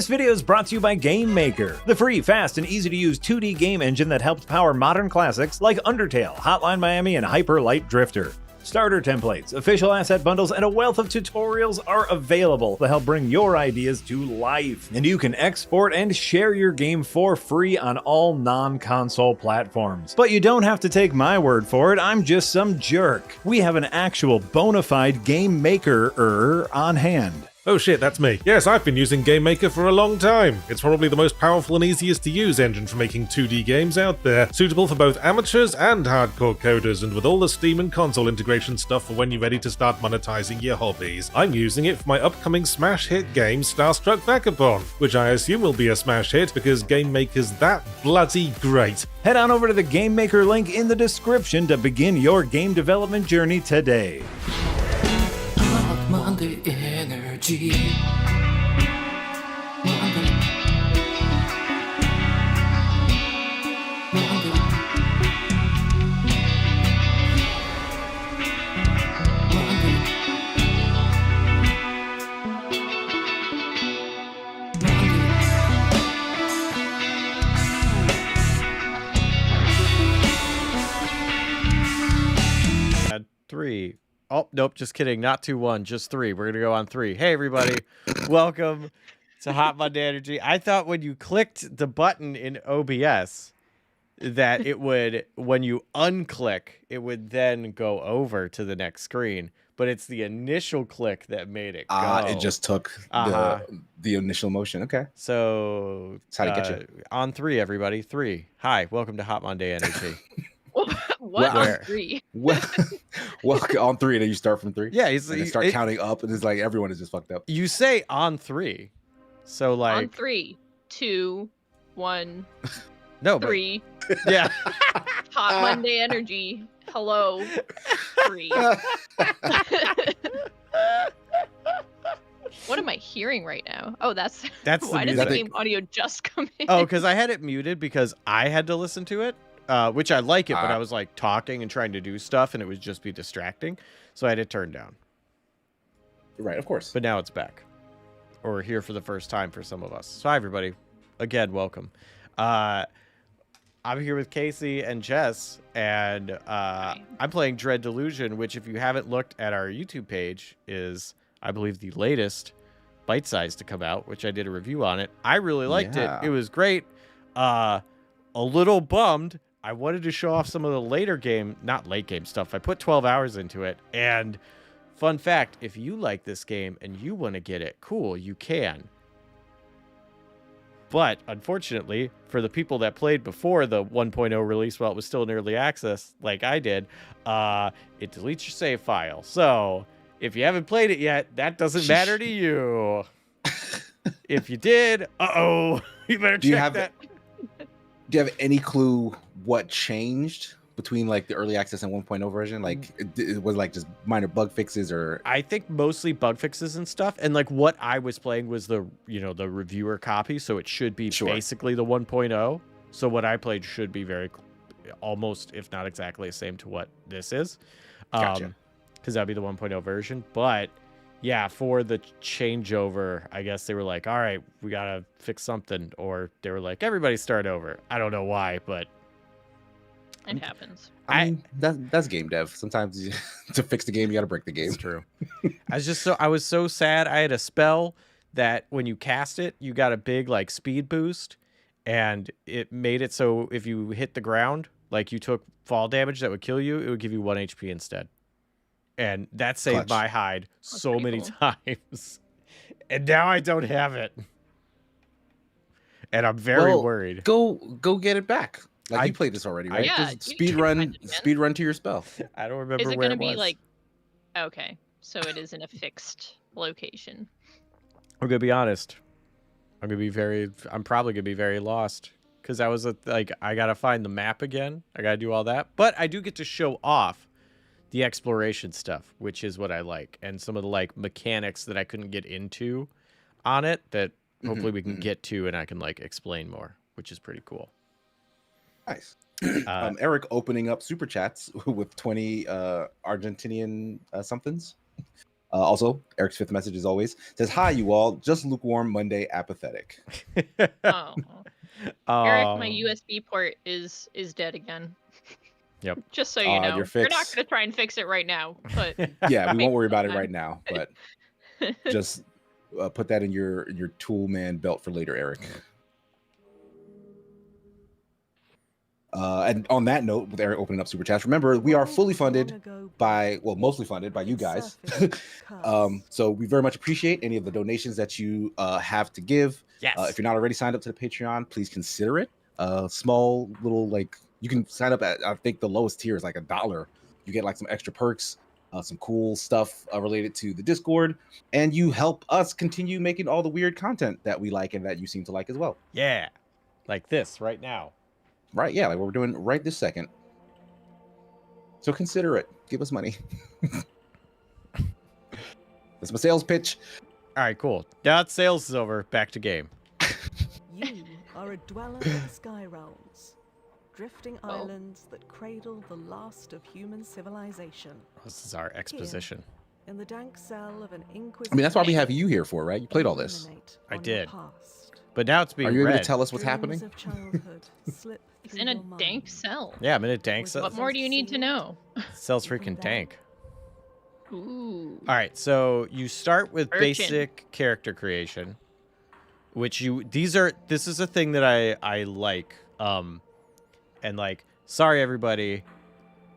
This video is brought to you by Game Maker, the free, fast, and easy-to-use 2D game engine that helps power modern classics like Undertale, Hotline Miami, and Hyper Light Drifter. Starter templates, official asset bundles, and a wealth of tutorials are available to help bring your ideas to life. And you can export and share your game for free on all non-console platforms. But you don't have to take my word for it, I'm just some jerk. We have an actual bona fide game maker on hand. Oh shit, that's me. Yes, I've been using Game Maker for a long time. It's probably the most powerful and easiest to use engine for making 2D games out there, suitable for both amateurs and hardcore coders, and with all the Steam and console integration stuff for when you're ready to start monetizing your hobbies. I'm using it for my upcoming smash hit game, Starstruck Vagabond, which I assume will be a smash hit because Game Maker's that bloody great. Head on over to the Game Maker link in the description to begin your game development journey today. Monday energy. Three. Oh, nope, just kidding. Not 2-1, just 3. We're going to go on 3. Hey, everybody. Welcome to Hot Monday Energy. I thought when you clicked the button in OBS that it would, when you unclick, it would then go over to the next screen. But it's the initial click that made it go. It just took the initial motion. Okay. So, that's how to get you. On 3, everybody. 3. Hi, welcome to Hot Monday Energy. What on 3? Well, on 3, and then you start from 3. Yeah, you start counting up, and it's like everyone is just fucked up. You say on 3, so like on 3, 2, 1. No, 3. But, yeah. Hot Monday energy. Hello. 3. What am I hearing right now? Oh, that's why does the game audio just come in? Oh, because I had it muted because I had to listen to it. Which I like it, but I was like talking and trying to do stuff, and it would just be distracting, so I had it turned down. Right, of course. But now it's back, or here for the first time for some of us. So hi, everybody. Again, welcome. I'm here with Casey and Jess, and I'm playing Dread Delusion, which, if you haven't looked at our YouTube page, is, I believe, the latest bite size to come out, which I did a review on it. I really liked it. It was great. A little bummed. I wanted to show off some of the not late game stuff. I put 12 hours into it. And fun fact, if you like this game and you want to get it, cool, you can. But unfortunately, for the people that played before the 1.0 release while it was still in early access, like I did, it deletes your save file. So if you haven't played it yet, that doesn't matter to you. If you did, you better check that. Do you have any clue what changed between like the early access and 1.0 version? Like it was like just minor bug fixes, or I think mostly bug fixes and stuff. And like what I was playing was the the reviewer copy, so it should be basically the 1.0. So what I played should be very almost, if not exactly the same to what this is. Gotcha. Because that'd be the 1.0 version. But yeah, for the changeover, I guess they were like, all right, we got to fix something. Or they were like, everybody start over. I don't know why, but it happens. I mean, that's game dev. Sometimes to fix the game, you got to break the game. It's true. I was so sad. I had a spell that when you cast it, you got a big like speed boost, and it made it so if you hit the ground, like you took fall damage that would kill you, it would give you 1 HP instead. And that saved my hide so many times. And now I don't have it. And I'm very worried. Go get it back. Like you played this already, right? Yeah, just speed run to your spell. I don't remember where it was. Is it going to be like, okay, so it is in a fixed location. I'm going to be honest. I'm probably going to be very lost. Because I was like, I got to find the map again. I got to do all that. But I do get to show off the exploration stuff, which is what I like, and some of the like mechanics that I couldn't get into on it that hopefully we can get to, and I can like explain more, which is pretty cool. Nice. Eric opening up super chats with 20 Argentinian somethings. Also, Eric's fifth message, as always, says, "Hi, you all. Just lukewarm Monday apathetic." Oh. Eric, my USB port is dead again. Yep. Just so you know. Your You're not fix. going to try and fix it right now, but Yeah, we won't worry about it time. right now, but just put that in your tool man belt for later, Eric. And on that note, with Eric opening up Super Chats, remember, we are fully funded mostly funded by you guys. So we very much appreciate any of the donations that you have to give. Yes. If you're not already signed up to the Patreon, please consider it. Small little, like, you can sign up at, I think the lowest tier is like $1. You get like some extra perks, some cool stuff related to the Discord, and you help us continue making all the weird content that we like and that you seem to like as well. Yeah. Like this right now. Right, yeah, like what we're doing right this second. So consider it. Give us money. That's my sales pitch. All right, cool. Now that sales is over, back to game. You are a dweller in sky realms, drifting islands that cradle the last of human civilization. This is our exposition. In the dank cell of an I mean, that's why we have you here for, right? You played all this. I did. But now it's being Are you able read. to tell us what's happening? He's in a dank cell. Yeah, I'm in a dank cell. What more do you need to know? Cell's freaking dank. Ooh. All right, so you start with Urchin. basic character creation, which this is a thing that I like. And like, sorry everybody,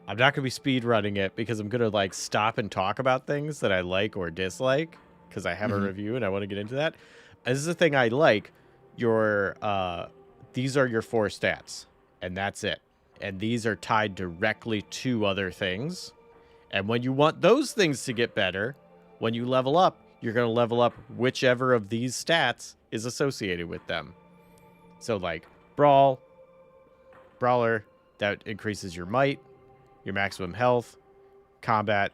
I'm not gonna be speed running it because I'm gonna like stop and talk about things that I like or dislike because I have a review and I want to get into that. This is the thing I like. These are your 4 stats, and that's it. And these are tied directly to other things. And when you want those things to get better, when you level up, you're going to level up whichever of these stats is associated with them. So like brawler, that increases your might, your maximum health, combat,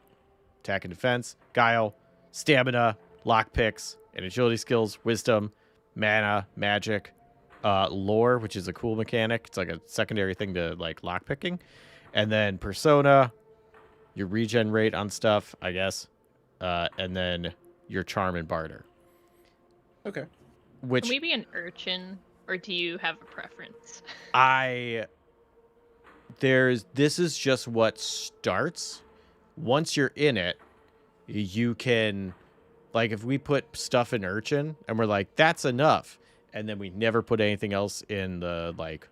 attack and defense, guile, stamina, lockpicks, and agility skills, wisdom, mana, magic, lore, which is a cool mechanic. It's like a secondary thing to like lockpicking. And then persona, your regen rate on stuff, I guess. And then your charm and barter. Okay. Which Can we be an urchin, or do you have a preference? this is just what starts. Once you're in it, you can, like, if we put stuff in urchin and we're like, that's enough, and then we never put anything else in the like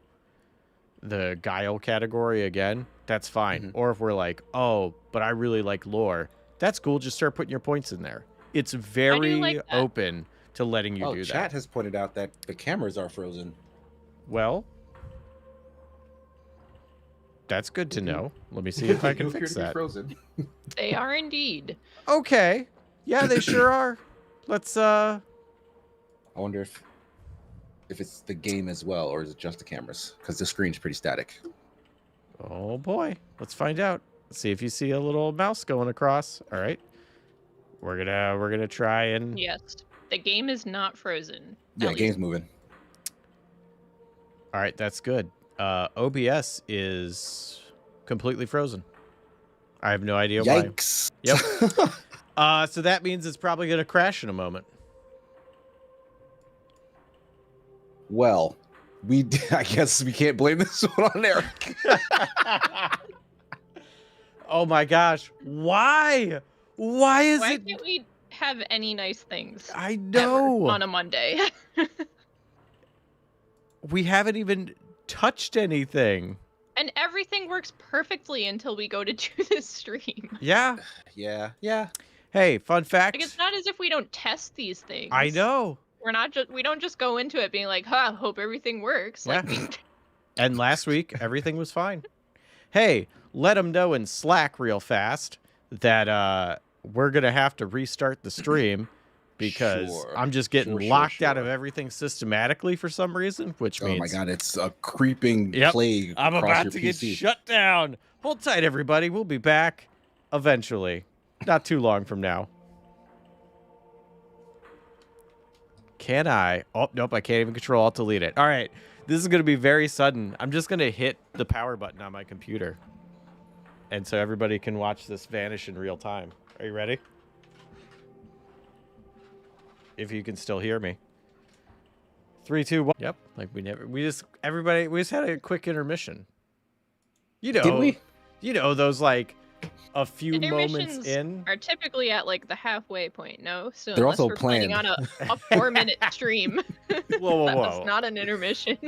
the guile category again, that's fine. Or if we're like, oh, but I really like lore, that's cool, just start putting your points in there. It's very like that. open to letting you do Chat that. has pointed out that the cameras are frozen. Well, that's good to know. Let me see if I can You appear fix to be that. frozen. They are indeed. Okay. Yeah, they sure are. Let's I wonder if it's the game as well, or is it just the cameras? Because the screen's pretty static. Oh boy. Let's find out. Let's see if you see a little mouse going across. All right. We're gonna try and Yes. The game is not frozen. Yeah, At game's least. moving. all right, that's good. OBS is completely frozen. I have no idea why. Yikes. Yep. So that means it's probably gonna crash in a moment. Well, I guess we can't blame this one on Eric. Oh my gosh. Why? Why is Why it? can't we have any nice things I ever know. on a Monday? We haven't even touched anything. And everything works perfectly until we go to do this stream. Yeah. Yeah. Hey, fun fact. Like, it's not as if we don't test these things. I know. We don't just go into it being like, huh, hope everything works. Yeah. Like, And last week, everything was fine. Hey, let them know in Slack real fast that we're going to have to restart the stream because Sure. I'm just getting Sure, locked out sure. of everything systematically for some reason, which Oh means my god, it's a creeping Yep. plague I'm across about your to get PC. shut down. Hold tight, everybody. We'll be back eventually. Not too long from now. Can I? Oh, nope. I can't even control Alt Delete it. All right. This is going to be very sudden. I'm just going to hit the power button on my computer. And so everybody can watch this vanish in real time. Are you ready? if you can still hear me. 3, 2, 1. Yep. Like we just had a quick intermission. You know. Did we? You know those like a few moments Intermissions in. are typically at like the halfway point, no? So They're unless also we're planning planned. on a 4-minute stream, Whoa, that whoa. was not an intermission.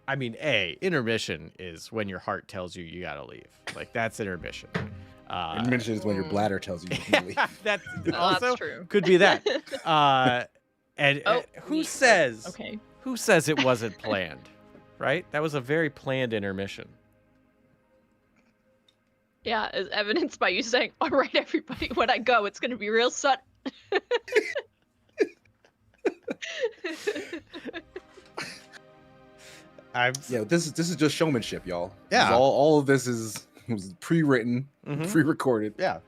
I mean, intermission is when your heart tells you gotta leave. Like that's intermission. Intermission is when your bladder tells you you can leave. That's Well, also that's true. could be that. And who we- says? Okay. Who says it wasn't planned? Right? That was a very planned intermission. Yeah, as evidenced by you saying, "All right, everybody, when I go, it's gonna be real sudden." Yeah, this is just showmanship, y'all. Yeah. All of this was pre-written, Mhm. pre-recorded. Yeah.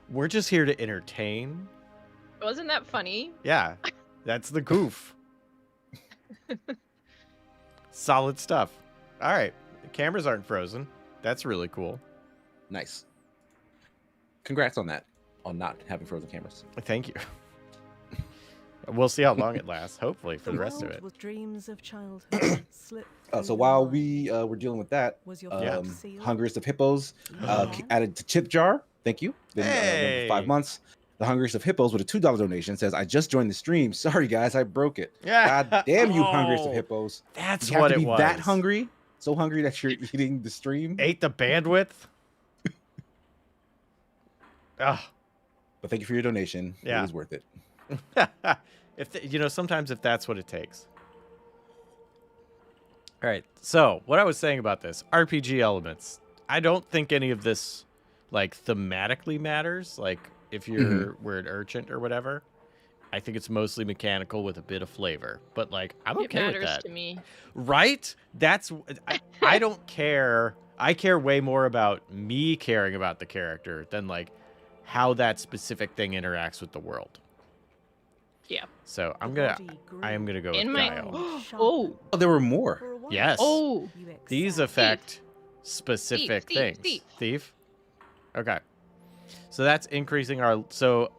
We're just here to entertain. Wasn't that funny? Yeah. That's the goof. Solid stuff. All right. The cameras aren't frozen. That's really cool. Nice. Congrats on that, on not having frozen cameras. Thank you. We'll see how long it lasts, hopefully, for the rest of world it. with dreams of childhood slipped So from your while mind. we were dealing with that, Was your Yeah. fate sealed? Hungriest of Hippos Yeah. added to tip jar. Thank you. Been Hey. 5 months. The Hungriest of Hippos with a $2 donation says, "I just joined the stream. Sorry guys, I broke it. Yeah. God damn you, Hungriest Oh, of Hippos. That's You have what to it be was. that hungry, so hungry that you're eating the stream." Ate the bandwidth. Ugh. But thank you for your donation. Yeah. It was worth it. Sometimes if that's what it takes. All right. So what I was saying about this RPG elements, I don't think any of this like thematically matters. Like if we're an urchin or whatever, I think it's mostly mechanical with a bit of flavor. But like I'm It okay with matters that. to me. Right? I don't care. I care way more about me caring about the character than like how that specific thing interacts with the world. Yeah. So The I body am gonna go In with my- Guile. Oh. Oh, there were more. For a while, Yes. Oh. you These excelled. affect specific Thief, things. thief. Okay. So that's increasing our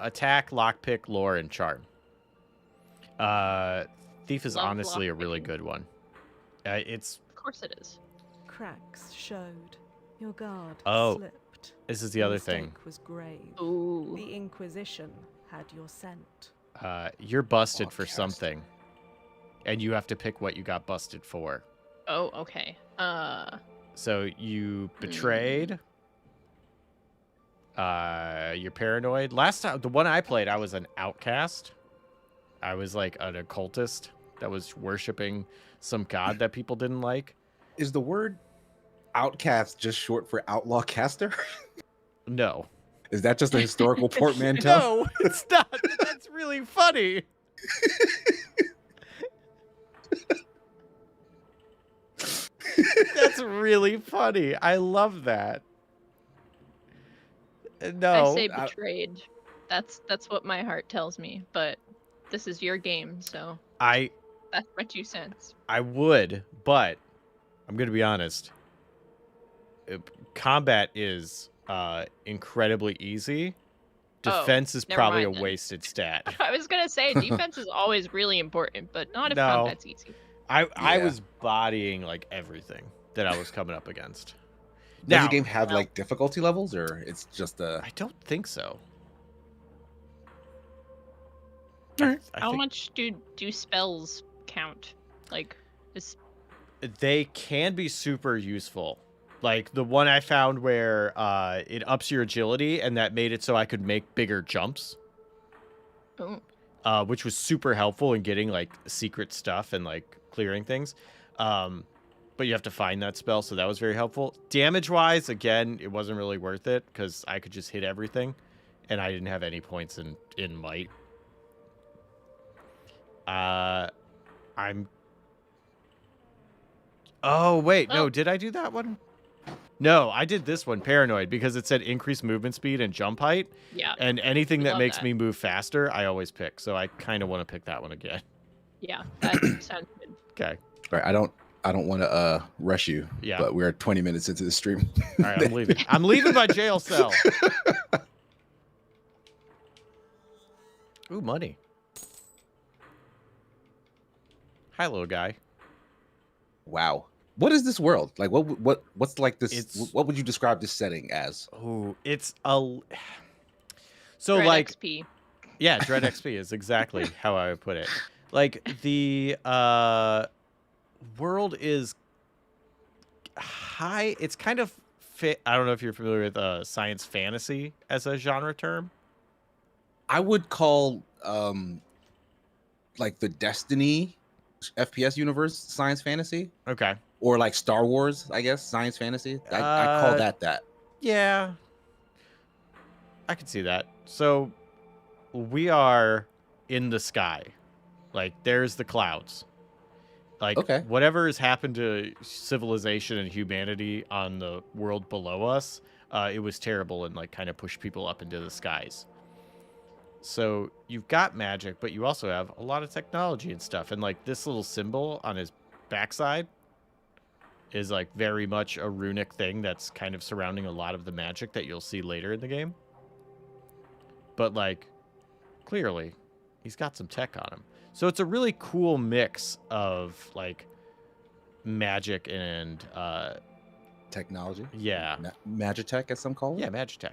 attack, lockpick, lore, and charm. Thief is Love honestly a really lockpicking. good one. It's Of course it is. Cracks showed. Your guard Oh. slipped. this is the Your other thing. mistake was grave. Ooh. The Inquisition had your scent. You're busted for Podcast. something, and you have to pick what you got busted for. Oh, okay. So you betrayed. You're paranoid. Last time, the one I played, I was an outcast. I was like an occultist that was worshiping some god that people didn't like. Is the word outcast just short for outlaw caster? No. Is that just a historical portmanteau? No, it's not. That's really funny. That's really funny. I love that. No. I say betrayed. That's what my heart tells me. But this is your game, so I that's my 2 cents. would, but I'm going to be honest. Combat is incredibly easy. Oh, Defense is never probably mind a then. wasted stat. I was gonna say defense is always really important, but not if No. combat's easy. I Yeah. was bodying like everything that I was coming up against. Does Now, the game have well- like difficulty levels, or it's just I don't think so. Alright. I How think much do spells count? Like, is they can be super useful. Like the one I found where it ups your agility, and that made it so I could make bigger jumps, oh, which was super helpful in getting like secret stuff and like clearing things. But you have to find that spell, so that was very helpful. Damage-wise, again, it wasn't really worth it because I could just hit everything, and I didn't have any points in might. Oh wait, no, Oh. did I do that one? No, I did this one, paranoid, because it said increase movement speed and jump height, yeah, and anything We that love makes that. me move faster, I always pick. So I kind of want to pick that one again. yeah. That sounds good. Okay, all right. I don't want to rush you. Yeah. But we're 20 minutes into the stream. all right, I'm leaving. I'm leaving my jail cell. Ooh, money. Hi, little guy. Wow. What is this world? Like what's like this It's- what would you describe this setting as? Oh, it's a so Dread like XP. yeah, Dread XP is exactly how I would put it. Like the world is high. It's kind of fit. I don't know if you're familiar with science fantasy as a genre term. I would call like the Destiny FPS universe science fantasy, Okay. or like Star Wars, I guess, science fantasy. I call that. Yeah. I can see that. So we are in the sky. Like there's the clouds. Like Okay. whatever has happened to civilization and humanity on the world below us, it was terrible and like kind of pushed people up into the skies. So you've got magic, but you also have a lot of technology and stuff. And like this little symbol on his backside is like very much a runic thing that's kind of surrounding a lot of the magic that you'll see later in the game. But like clearly he's got some tech on him. So it's a really cool mix of like magic and Technology. yeah. Magitech, as some call it. Yeah, Magitech.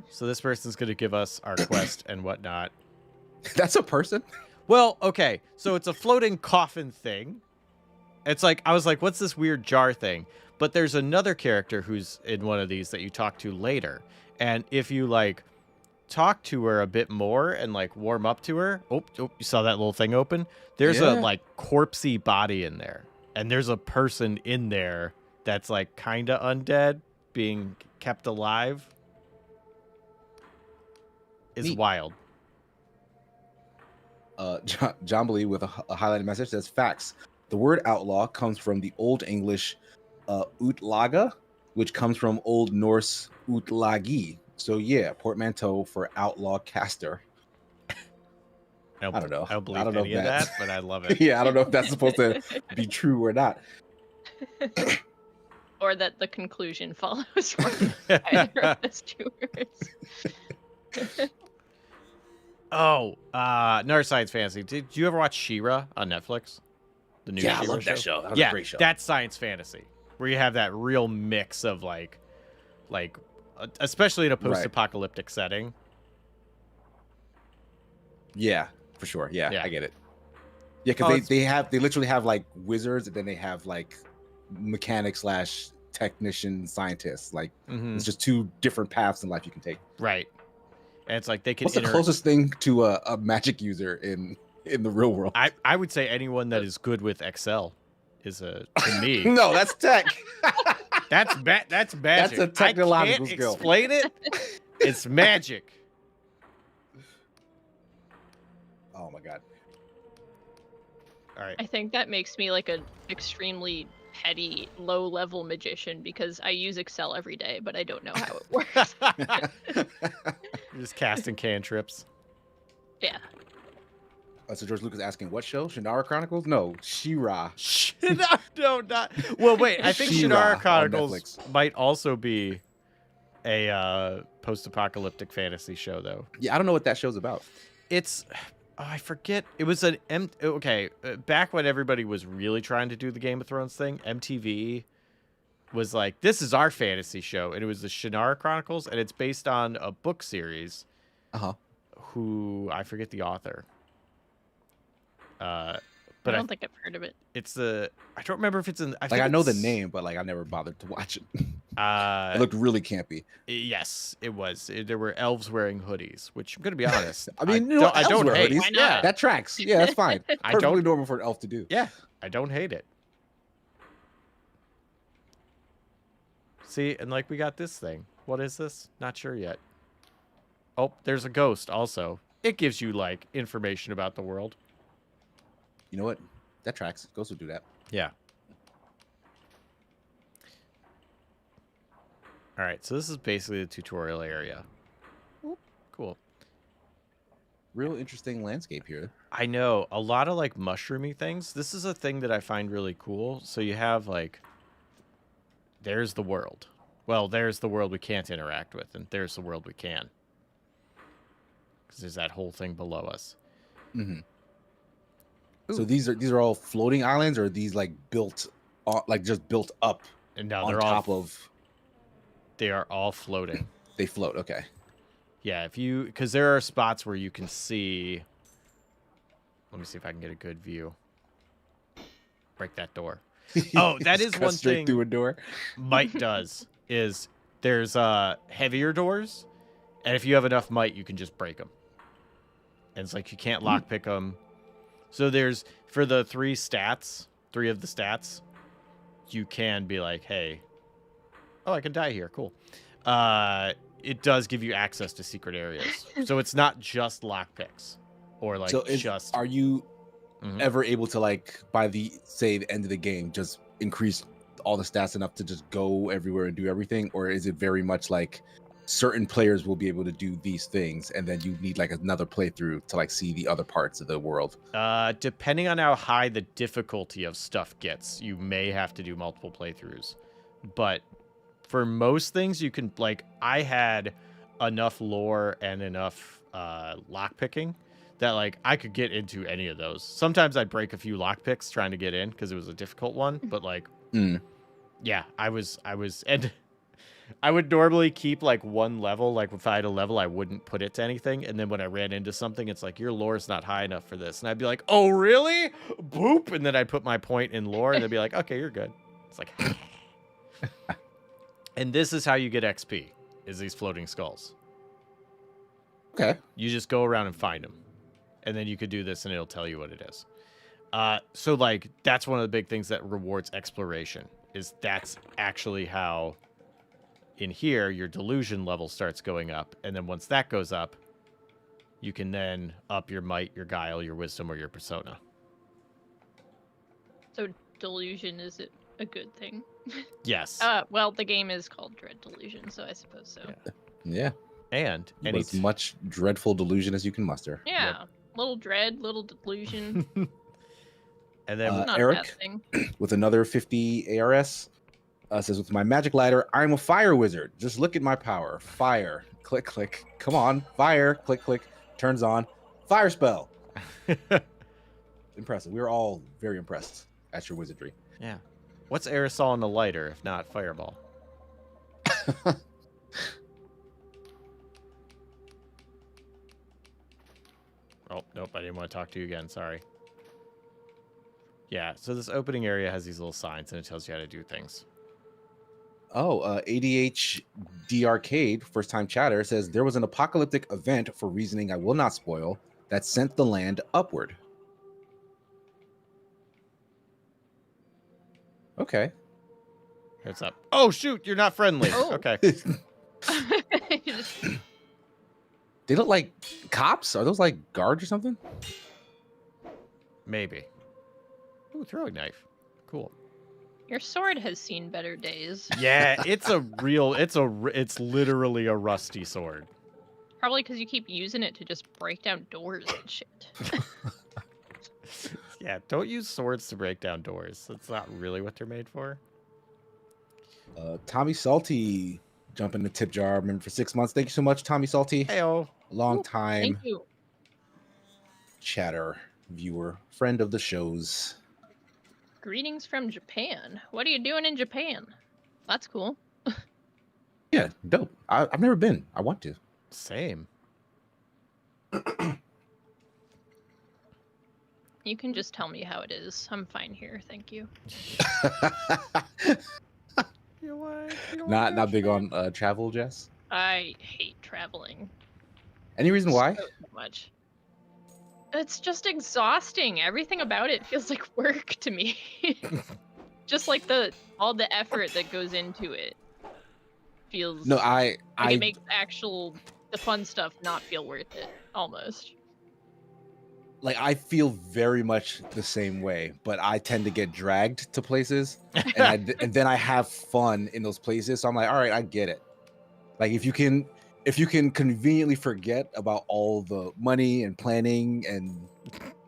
So this person's going to give us our quest and whatnot. That's a person. Well, okay. So it's a floating coffin thing. It's like, I was like, what's this weird jar thing? But there's another character who's in one of these that you talk to later. And if you like talk to her a bit more and like warm up to her. Oh, you saw that little thing open? There's a like corpsey body in there. And there's a person in there that's like kind of undead being kept alive. It's Neat. wild. John Blee with a highlighted message says, facts. The word outlaw comes from the Old English utlaga, which comes from Old Norse utlagi. So yeah, portmanteau for outlaw caster. I don't know. I don't believe know any if of that, but I love it. Yeah, I don't know if that's supposed to be true or not. Or that the conclusion follows from either of those two words. Oh, another science fantasy. Did you ever watch She-Ra on Netflix? The new Yeah, I She-Ra love that show. That was yeah, a great show. that's science fantasy, where you have that real mix of like, especially in a post-apocalyptic setting. Yeah, for sure. Yeah, Yeah. I get it. Yeah, because they literally have like wizards, and then they have like mechanics / technician scientists. Like it's just two different paths in life you can take. Right. And it's like they can. What's the closest thing to a magic user in the real world? I would say anyone that is good with Excel is to me. No, that's tech. That's magic. That's a technological I can't skill. explain it. It's magic. Oh my god. All right. I think that makes me like an extremely petty, low-level magician because I use Excel every day, but I don't know how it works. You're just casting cantrips. Yeah. So George Lucas asking, what show? Shannara Chronicles? No, She-Ra. Not. Well, wait. I think She-Ra Shannara on Chronicles Netflix. might also be a post-apocalyptic fantasy show, though. Yeah, I don't know what that show's about. It's, I forget. It was back when everybody was really trying to do the Game of Thrones thing, MTV was like, this is our fantasy show, and it was the Shannara Chronicles, and it's based on a book series. Who I forget the author. But I don't think I've heard of it. It's I don't remember if it's in. I know the name, but like I never bothered to watch it. It looked really campy. Yes, it was. There were elves wearing hoodies, which I'm gonna be honest. I mean, I don't wear hate. hoodies. Why not? Yeah, That tracks. Yeah, that's fine. I Perfectly don't- normal for an elf to do. yeah, I don't hate it. See, and like we got this thing. What is this? Not sure yet. Oh, there's a ghost also. It gives you like information about the world. You know what? That tracks. Ghosts will do that. Yeah. All right, so this is basically the tutorial area. Cool. Real interesting landscape here. I know, a lot of like mushroomy things. This is a thing that I find really cool. So you have like, there's the world. Well, there's the world we can't interact with, and there's the world we can. Because there's that whole thing below us. So these are all floating islands, or are these like built, like just built up And now on they're top all of? they are all floating. They float. Okay. Yeah, because there are spots where you can see. Let me see if I can get a good view. Break that door. Oh, that Just is cut one straight thing through a door. might does is there's heavier doors, and if you have enough might, you can just break them. And it's like you can't lockpick them. So there's for the three of the stats, you can be like, hey, oh, I can die here. Cool. It does give you access to secret areas, so it's not just lockpicks or like just. Are you Mhm. ever able to, like, by the end of the game, just increase all the stats enough to just go everywhere and do everything, or is it very much like certain players will be able to do these things, and then you need like another playthrough to like see the other parts of the world? Depending on how high the difficulty of stuff gets, you may have to do multiple playthroughs, but for most things, you can, like, I had enough lore and enough lockpicking that, like, I could get into any of those. Sometimes I'd break a few lockpicks trying to get in because it was a difficult one, but, like, yeah, I was, and I would normally keep, like, one level. Like, if I had a level, I wouldn't put it to anything, and then when I ran into something, it's like, your lore's not high enough for this, and I'd be like, oh, really? Boop! And then I'd put my point in lore, and they'd be like, okay, you're good. It's like... And this is how you get XP, is these floating skulls. Okay. You just go around and find them. And then you could do this and it'll tell you what it is. So, like, that's one of the big things that rewards exploration, is that's actually how, in here, your delusion level starts going up. And then once that goes up, you can then up your might, your guile, your wisdom, or your persona. So delusion, is it a good thing? Yes. Well, the game is called Dread Delusion, so I suppose so. Yeah. And As much dreadful delusion as you can muster. Yeah. Little dread, little delusion. And then Not a bad Eric, thing. with another 50 ARS, says, with my magic ladder, I'm a fire wizard. Just look at my power. Fire. Click, click. Come on. Fire. Click, click. Turns on. Fire spell. Impressive. We were all very impressed at your wizardry. yeah. What's aerosol in a lighter if not fireball? Oh, nope, I didn't want to talk to you again. Sorry. Yeah, so this opening area has these little signs, and it tells you how to do things. Oh, ADHD Arcade, first time chatter, says there was an apocalyptic event for reasoning I will not spoil that sent the land upward. Okay. Heads up. Oh, shoot, you're not friendly. Oh. Okay. They look like cops? Are those like guards or something? Maybe. Ooh, throwing knife. Cool. Your sword has seen better days. Yeah, it's literally a rusty sword. Probably because you keep using it to just break down doors and shit. Yeah, don't use swords to break down doors. That's not really what they're made for. Tommy Salty jumping the tip jar. Remember, for 6 months. Thank you so much, Tommy Salty. Heyo. Long time Thank you. chatter, viewer, friend of the shows. Greetings from Japan. What are you doing in Japan? That's cool. Yeah, dope. I've never been. I want to. Same. You can just tell me how it is. I'm fine here, thank you. Not big on travel, Jess. I hate traveling Any reason why? so much. It's just exhausting. Everything about it feels like work to me. Just like all the effort that goes into it feels No, like it makes the fun stuff not feel worth it almost. like I feel very much the same way, but I tend to get dragged to places, and then I have fun in those places. So I'm like, all right, I get it. Like if you can conveniently forget about all the money and planning and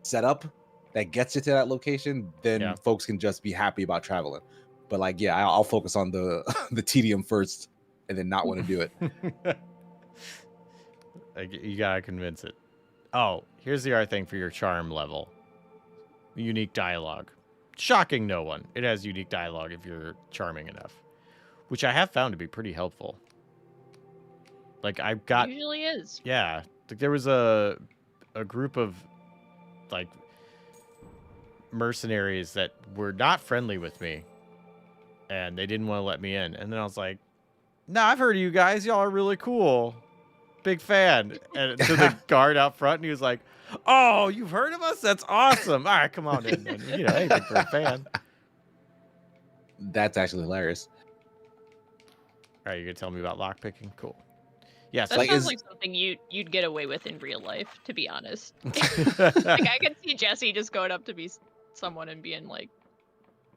setup that gets you to that location, then folks can just be happy about traveling. But like, yeah, I'll focus on the the tedium first, and then not want to do it. You gotta convince it. Oh, here's the other thing for your charm level. unique dialogue. Shocking no one. It has unique dialogue if you're charming enough, which I have found to be pretty helpful. Like I've got Usually is. yeah, like there was a group of like mercenaries that were not friendly with me, and they didn't want to let me in. And then I was like, "No, I've heard of you guys. Y'all are really cool. Big fan." And to the guard out front, and he was like, "Oh, you've heard of us? That's awesome. All right, come on in. And, you know, anything for a fan." That's actually hilarious. All right, you're gonna tell me about lockpicking? Cool. Yes. That like, sounds is- like something you'd get away with in real life, to be honest. Like I could see Jesse just going up to be someone and being like,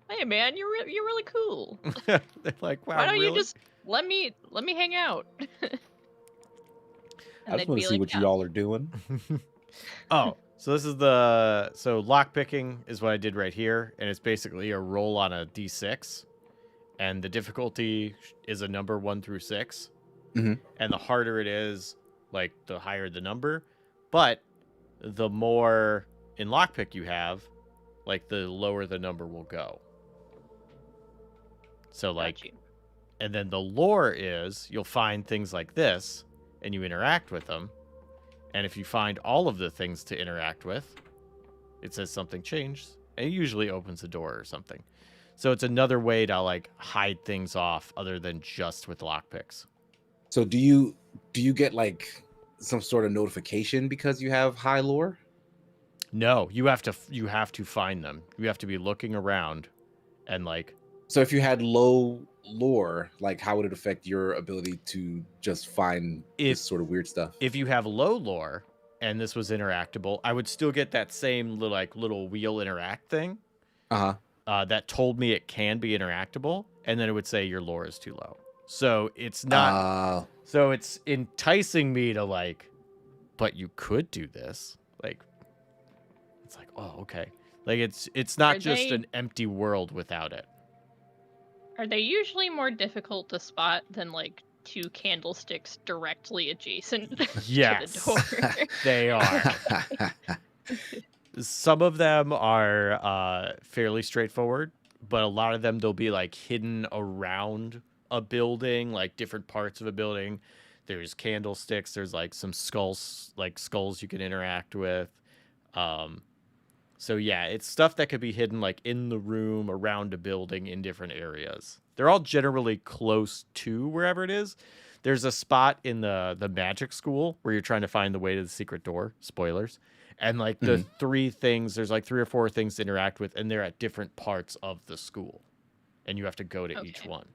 "Hey man, you're really cool. They're like, "Wow, Why don't really?" you just let me hang out?" I just want to see what you all are doing. Oh, so this is so lockpicking is what I did right here, and it's basically a roll on a d6, and the difficulty is a number 1 through 6, Mhm. and the harder it is, like the higher the number, but the more in lockpick you have, like the lower the number will go. So like, Got you. and then the lore is you'll find things like this, and you interact with them. And if you find all of the things to interact with, it says something changed, and it usually opens a door or something. So it's another way to like hide things off other than just with lockpicks. So do you get like some sort of notification because you have high lore? No, you have to find them. You have to be looking around, and like So if you had low lore, like how would it affect your ability to just find this sort of weird stuff? if you have low lore and this was interactable, I would still get that same little wheel interact thing. That told me it can be interactable, and then it would say your lore is too low. So it's not. So it's enticing me to like, but you could do this. Like, it's like, oh, okay. Like it's not Are just they- an empty world without it. Are they usually more difficult to spot than like 2 candlesticks directly adjacent Yes. to the door? They are. Some of them are fairly straightforward, but a lot of them they'll be like hidden around a building, like different parts of a building. There's candlesticks. There's like some skulls you can interact with. So yeah, it's stuff that could be hidden like in the room, around a building, in different areas. They're all generally close to wherever it is. There's a spot in the magic school where you're trying to find the way to the secret door. Spoilers. And like the 3 things, there's like 3 or 4 things to interact with, and they're at different parts of the school. And you have to go to each Okay. one.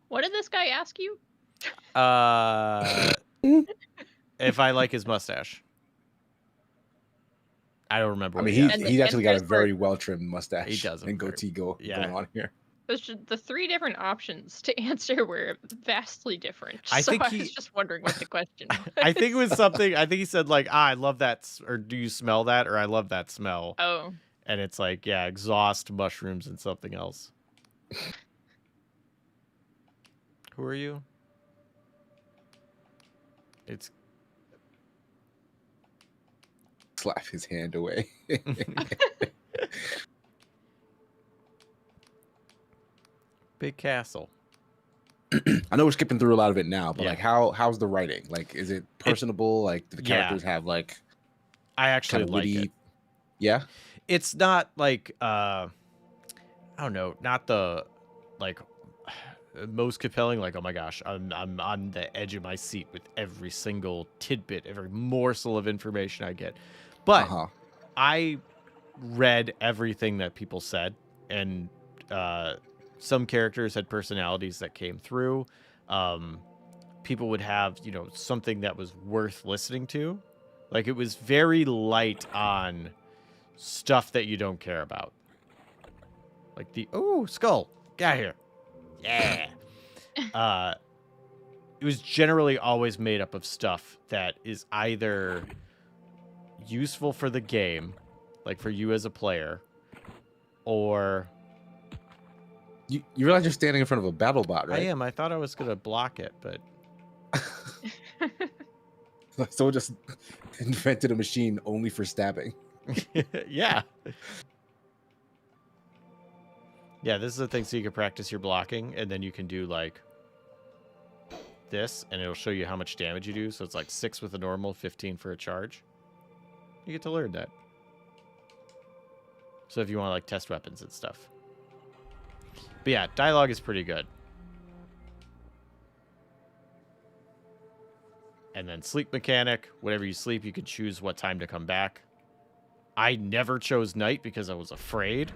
What did this guy ask you? If I like his mustache. I don't remember. I what mean, he he's, asked. And he's actually got a there's very well trimmed mustache. He does, and goatee going on here. The 3 different options to answer were vastly different. I so think I he- was just wondering what the question was. I think it was something. I think he said like, "I love that," or "Do you smell that?" or "I love that smell." Oh, And it's like, yeah, exhaust, mushrooms, and something else. Who are you? It's Slap his hand away. Big Castle. I know we're skipping through a lot of it now, but Yeah. like how's the writing? Like, is it personable? Like, do the Yeah. characters have like I actually kind of like witty? it. Yeah. It's not like I don't know, not the like most compelling. Like, oh my gosh, I'm on the edge of my seat with every single tidbit, every morsel of information I get. But I read everything that people said, and some characters had personalities that came through. People would have, something that was worth listening to. Like, it was very light on stuff that you don't care about. Like skull, get out of here. Yeah. It was generally always made up of stuff that is either useful for the game, like for you as a player, or You realize you're standing in front of a battle bot, right? I am. I thought I was gonna block it, but Someone just invented a machine only for stabbing. Yeah. Yeah, this is the thing, so you can practice your blocking, and then you can do like this, and it'll show you how much damage you do. So it's like 6 with a normal, 15 for a charge. You get to learn that. So if you want to like test weapons and stuff. But yeah, dialogue is pretty good. And then sleep mechanic. Whenever you sleep, you can choose what time to come back. I never chose night because I was afraid.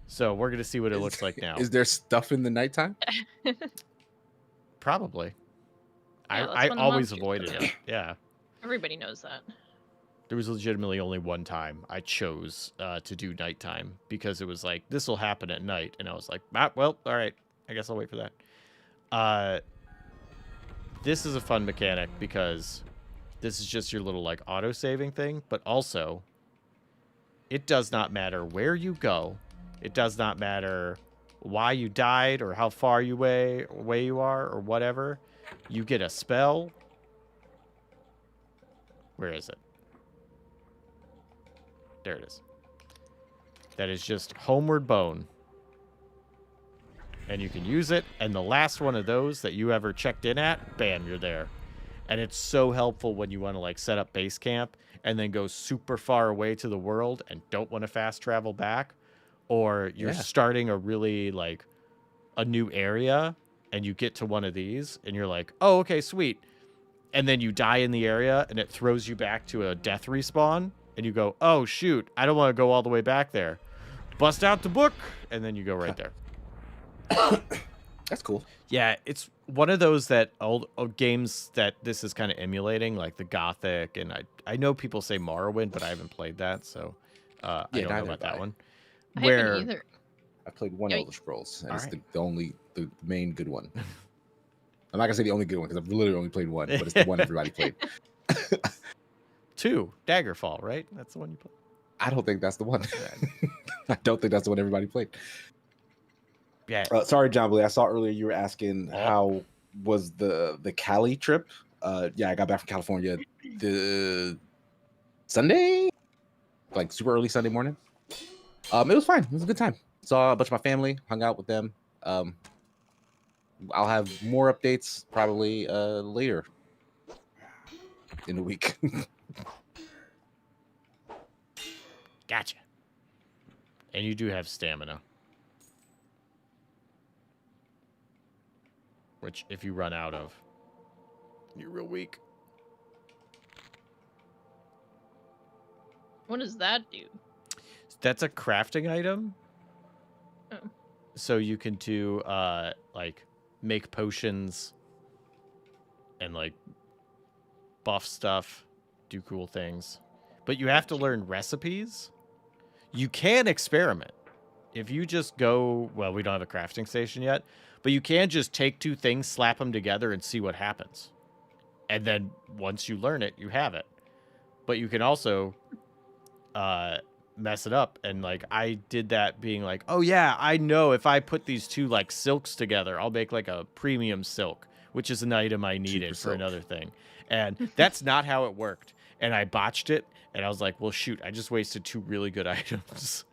So we're going to see what it looks like now. Is there stuff in the nighttime? Probably. Yeah, that's I when the always monsters avoided come out. it. Yeah. Everybody knows that. There was legitimately only one time I chose to do nighttime because it was like, this will happen at night. And I was like, well, all right. I guess I'll wait for that. This is a fun mechanic because this is just your little like auto-saving thing. But also, it does not matter where you go. It does not matter why you died or how far away you are or whatever. You get a spell. Where is it? There it is. That is just Homeward Bone. And you can use it, and the last one of those that you ever checked in at, bam, you're there. And it's so helpful when you want to like set up base camp and then go super far away to the world and don't want to fast travel back. Or you're starting a really like a new area and you get to one of these and you're like, oh, okay, sweet. And then you die in the area and it throws you back to a death respawn. And you go, oh, shoot, I don't want to go all the way back there. Bust out the book. And then you go right there. That's cool. Yeah, it's one of those that old games that this is kind of emulating, like the Gothic. And I know people say Morrowind, but I haven't played that. So I don't know about that one. I haven't either. I played one Yeah, Elder Scrolls, and it's Alright. the main good one. I'm not gonna say the only good one because I've literally only played one, but it's the one everybody played. 2, Daggerfall, right? That's the one you played. I don't think that's the one. I don't think that's the one everybody played. Yeah. Sorry, John Blake. I saw earlier you were asking how was the Cali trip. Yeah, I got back from California the Sunday, like super early Sunday morning. It was fine. It was a good time. Saw a bunch of my family, hung out with them. I'll have more updates probably later in the week. Gotcha. And you do have stamina. Which, if you run out of, you're real weak. What does that do? That's a crafting item. Oh. So you can do, like, make potions and, like, buff stuff, do cool things. But you have to learn recipes. You can experiment. If you just go, well, we don't have a crafting station yet, but you can just take 2 things, slap them together, and see what happens. And then once you learn it, you have it. But you can also mess it up. And, like, I did that being like, oh, yeah, I know if I put these 2, like, silks together, I'll make, like, a premium silk, which is an item I needed for another thing. And that's not how it worked. And I botched it. And I was like, well, shoot, I just wasted 2 really good items.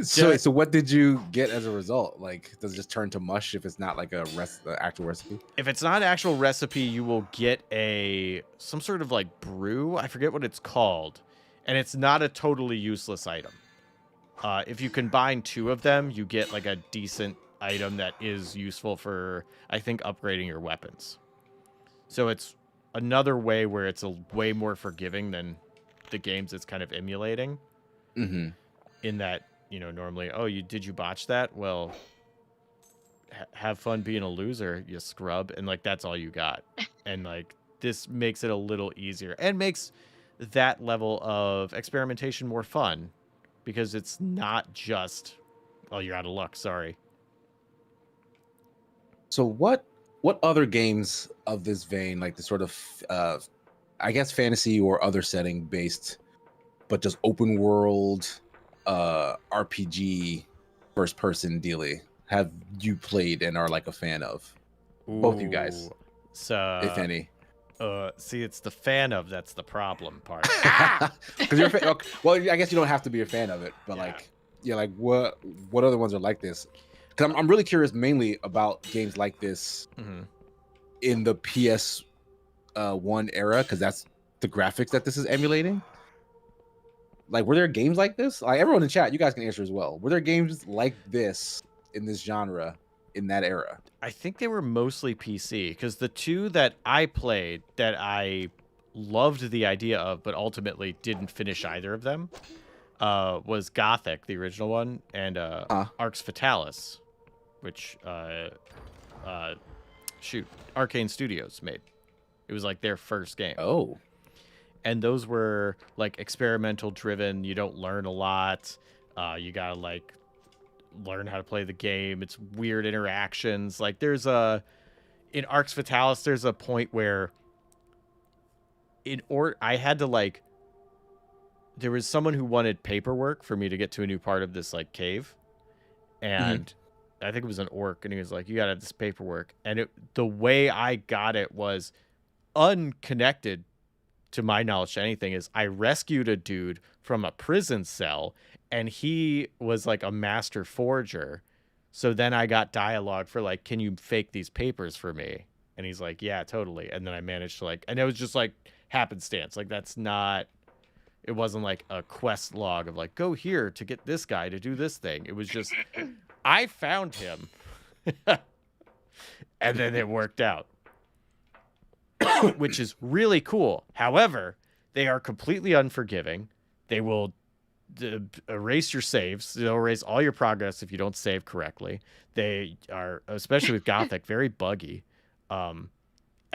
So what did you get as a result? Like, does it just turn to mush if it's not like a actual recipe? If it's not an actual recipe, you will get some sort of like brew. I forget what it's called. And it's not a totally useless item. If you combine 2 of them, you get like a decent item that is useful for, I think, upgrading your weapons. So it's another way where it's a way more forgiving than the games it's kind of emulating. Mm-hmm. In that, you know, normally, oh, did you botch that? Well, have fun being a loser, you scrub. And like, that's all you got. And like, this makes it a little easier and makes that level of experimentation more fun because it's not just, oh, you're out of luck. Sorry. So what other games of this vein, like the sort of, I guess fantasy or other setting based, but just open world, RPG, first person dealy, have you played and are like a fan of? Both you guys, So, if any. See, it's the fan of that's the problem part. Because you're a fan. Okay, well, I guess you don't have to be a fan of it, but Yeah. like, yeah, like what other ones are like this? Because I'm really curious mainly about games like this Mhm. in the PS one era, because that's the graphics that this is emulating. Like, were there games like this? Like, everyone in chat, you guys can answer as well. Were there games like this in this genre in that era? I think they were mostly PC because the two that I played that I loved the idea of, but ultimately didn't finish either of them, was Gothic, the original one, and Arx Fatalis, which Arcane Studios made. It was like their first game. Oh, And those were like experimental driven. You don't learn a lot. You gotta like learn how to play the game. It's weird interactions. Like in Arx Fatalis, there's a point where I had to like, there was someone who wanted paperwork for me to get to a new part of this like cave, and I think it was an orc, and he was like, "You gotta have this paperwork." And the way I got it was unconnected to my knowledge to anything. Is I rescued a dude from a prison cell, and he was like a master forger. So then I got dialogue for like, "Can you fake these papers for me?" And he's like, "Yeah, totally." And then I managed to like, and it was just like happenstance. Like it wasn't like a quest log of like, go here to get this guy to do this thing. It was just, I found him. And then it worked out. Which is really cool. However, they are completely unforgiving. They will erase your saves. They'll erase all your progress if you don't save correctly. They are, especially with Gothic, very buggy.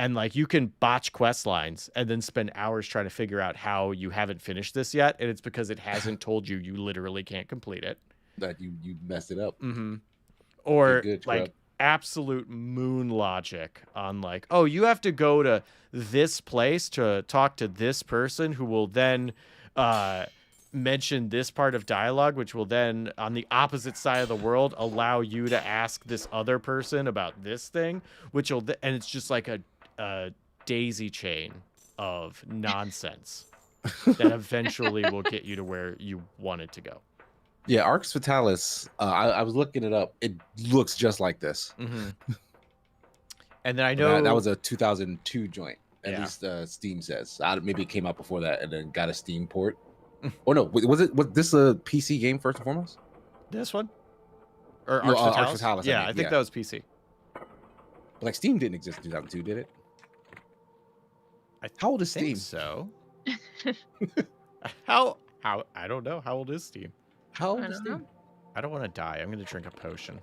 And like you can botch quest lines and then spend hours trying to figure out how you haven't finished this yet, and it's because it hasn't told you literally can't complete it. that you messed it up. Mm-hmm. Or Good, like scrub. absolute moon logic on like, oh, you have to go to this place to talk to this person who will then mention this part of dialogue, which will then on the opposite side of the world allow you to ask this other person about this thing, which will and it's just like a daisy chain of nonsense that eventually will get you to where you wanted to go. Yeah, Arx Fatalis. I was looking it up. It looks just like this. Mm-hmm. And then I know That was a 2002 joint. At Yeah. least Steam says. Maybe it came out before that and then got a Steam port. Or no, was this a PC game first and foremost? this one or No, Arx Arx Fatalis? Fatalis, Yeah, I think yeah. that was PC. But like Steam didn't exist in 2002, did it? I How old is think Steam? so. How I don't know. How old is Steam? How old I is don't Steam? know. I don't want to die. I'm going to drink a potion.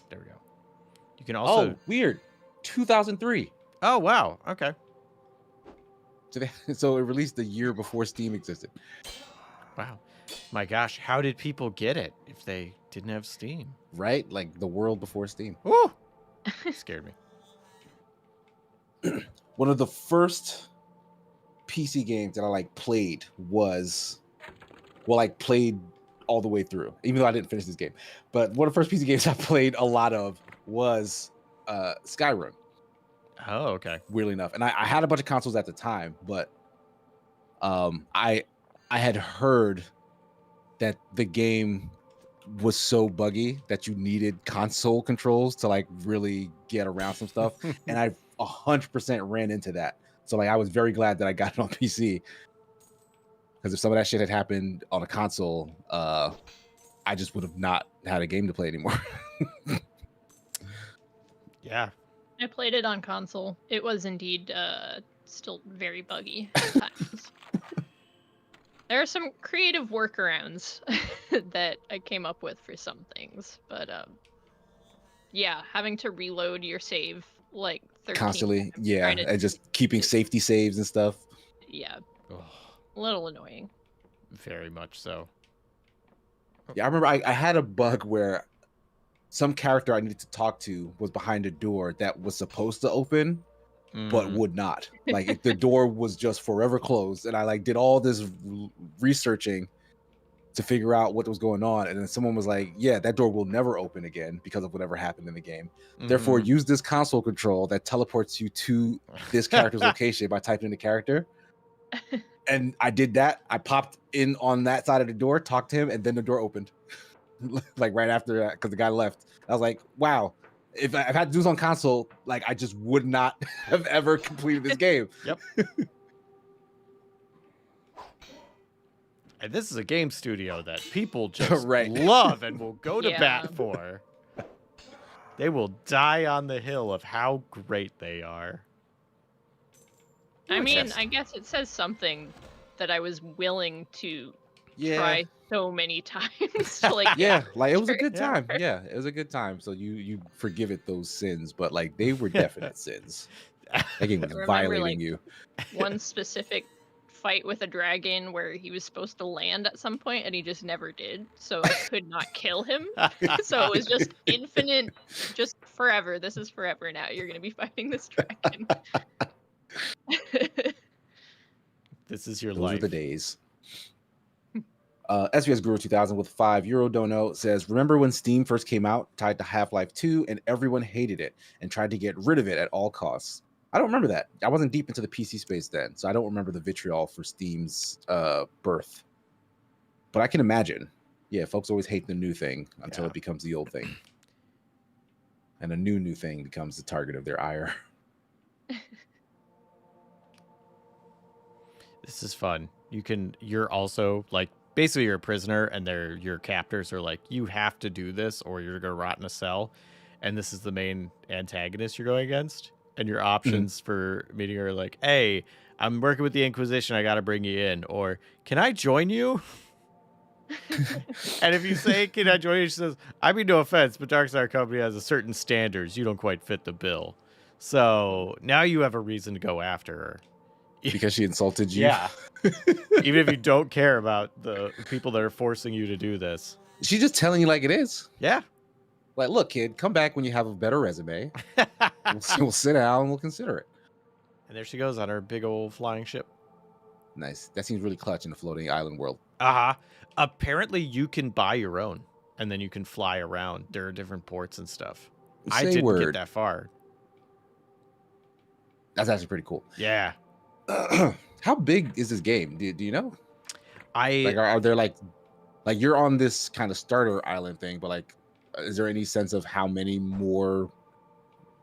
There we go. You can also Oh, weird. 2003. Oh, wow. Okay. So it released the year before Steam existed. Wow. My gosh, how did people get it if they didn't have Steam? Right? Like the world before Steam. Woo! Scared me. One of the first PC games that I like played was, well, like played all the way through, even though I didn't finish this game. But one of the first PC games I played a lot of was Skyrim, Oh, okay. weirdly enough. And I had a bunch of consoles at the time, but I had heard that the game was so buggy that you needed console controls to like really get around some stuff. And I 100% ran into that. So like I was very glad that I got it on PC, because if some of that shit had happened on a console, I just would have not had a game to play anymore. Yeah. I played it on console. It was indeed still very buggy at times. There are some creative workarounds that I came up with for some things, but yeah, having to reload your save like 13 Constantly, times yeah, trying to- and just keeping safety saves and stuff. yeah, Oh, a little annoying. very much so. Yeah, I remember I had a bug where some character I needed to talk to was behind a door that was supposed to open, but Mm. would not. Like the door was just forever closed, and I like did all this researching to figure out what was going on, and then someone was like, yeah, that door will never open again because of whatever happened in the game. Therefore, use this console control that teleports you to this character's location by typing in the character. And I did that. I popped in on that side of the door, talked to him, and then the door opened. Like right after that, because the guy left. I was like, wow, if I had to do this on console, like I just would not have ever completed this game. Yep. And this is a game studio that people just love and will go to bat for. They will die on the hill of how great they are. I mean, I guess it says something that I was willing to try so many times. To, like, like it was a good time. Yeah, it was a good time. So you forgive it those sins, but like they were definite sins. That game was violating you. One specific fight with a dragon where he was supposed to land at some point and he just never did, so I could not kill him. So it was just infinite, just forever. This is forever now. You're gonna be fighting this dragon. This is your Those life. are the days. SBS Guru 2000 with €5 dono says, remember when Steam first came out, tied to Half-Life 2, and everyone hated it and tried to get rid of it at all costs? I don't remember that. I wasn't deep into the PC space then, so I don't remember the vitriol for Steam's birth. But I can imagine. Yeah, folks always hate the new thing until it becomes the old thing. And a new thing becomes the target of their ire. This is fun. You're also like, basically you're a prisoner and your captors are like, you have to do this or you're going to rot in a cell. And this is the main antagonist you're going against. And your options for meeting her are like, hey, I'm working with the Inquisition. I got to bring you in. Or, can I join you? And if you say, can I join you? She says, I mean, no offense, but Darkstar Company has a certain standards. You don't quite fit the bill. So now you have a reason to go after her. Because she insulted you? Yeah. Even if you don't care about the people that are forcing you to do this. She's just telling you like it is. Yeah. Like, look, kid, come back when you have a better resume. We'll sit down and we'll consider it. And there she goes on her big old flying ship. Nice. That seems really clutch in the floating island world. Apparently you can buy your own and then you can fly around. There are different ports and stuff. I didn't get that far. That's actually pretty cool. Yeah. How big is this game? Do you know? Are there like you're on this kind of starter island thing, but like, is there any sense of how many more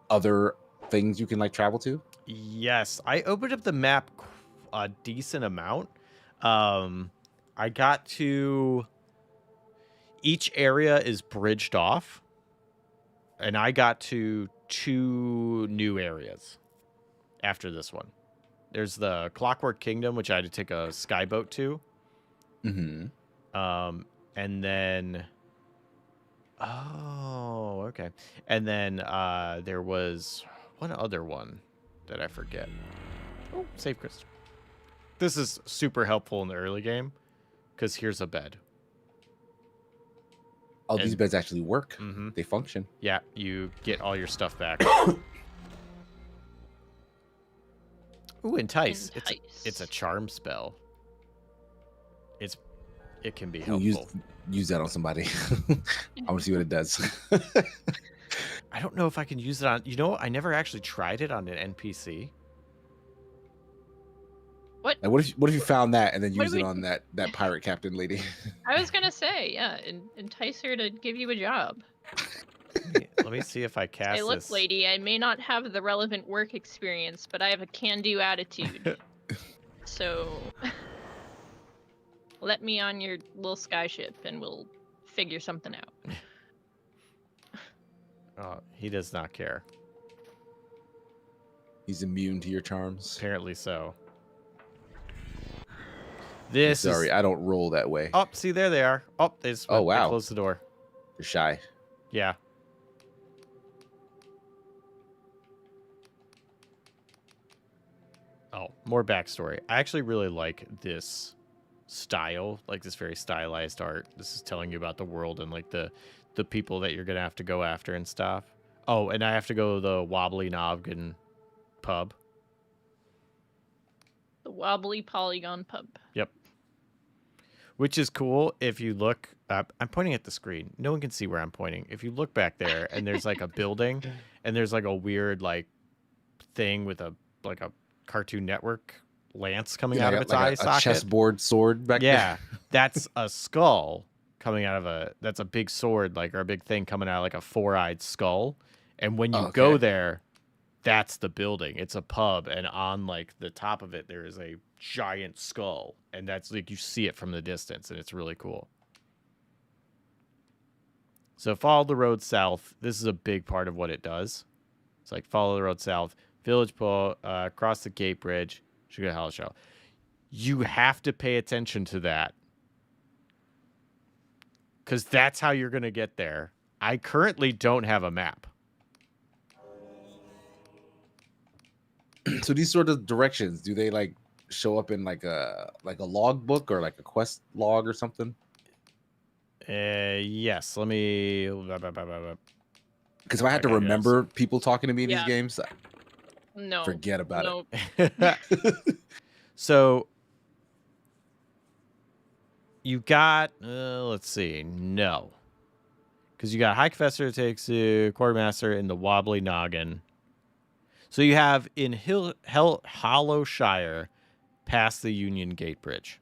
other things you can like travel to? Yes, I opened up the map a decent amount. I got to each area is bridged off, and I got to 2 new areas after this one. There's the Clockwork Kingdom, which I had to take a skyboat to. And then okay. And then there was one other one that I forget. Oh, save crystal. This is super helpful in the early game because here's a bed. Oh, these beds actually work. They function. Yeah, you get all your stuff back. Ooh, entice. It's a charm spell. It can be helpful. Use that on somebody. I want to see what it does. I don't know if I can use it on. You know, I never actually tried it on an NPC. What? Like, what if you found that and then use it on that pirate captain lady? I was gonna say, yeah, entice her to give you a job. Let me see if I cast this. Hey, look, lady, I may not have the relevant work experience, but I have a can-do attitude. So, let me on your little skyship, and we'll figure something out. Oh, he does not care. He's immune to your charms. Apparently so. I don't roll that way. Oh, see, there they are. Oh, they just wow. They closed the door. You're shy. Yeah. Oh, more backstory. I actually really like this style, like this very stylized art. This is telling you about the world and like the people that you're gonna have to go after and stuff. Oh, and I have to go to the Wobbly Noggin pub. The Wobbly Polygon pub. Yep. which is cool if you look up. I'm pointing at the screen. No one can see where I'm pointing. If you look back there and there's like a building and there's like a weird like thing with a Cartoon Network lance coming out of its eye a socket. chessboard sword back there. Yeah, that's a skull coming out of that's a big sword, or a big thing coming out of like a four-eyed skull. And when you go there, that's the building. It's a pub, and on like the top of it, there is a giant skull, and that's like you see it from the distance, and it's really cool. So follow the road south. This is a big part of what it does. It's like follow the road south, village pull, cross the gate bridge, should go to Hollow Shell. You have to pay attention to that, because that's how you're gonna get there. I currently don't have a map. So these sort of directions, do they like show up in like a log book or like a quest log or something? Yes. Let me. Because if I had to remember people talking to me in these Yeah. games, No. forget about no. it. So you got. Let's see. No, because you got High Confessor takes you Quartermaster in the Wobbly Noggin. So you have in Hollow Shire past the Union Gate Bridge.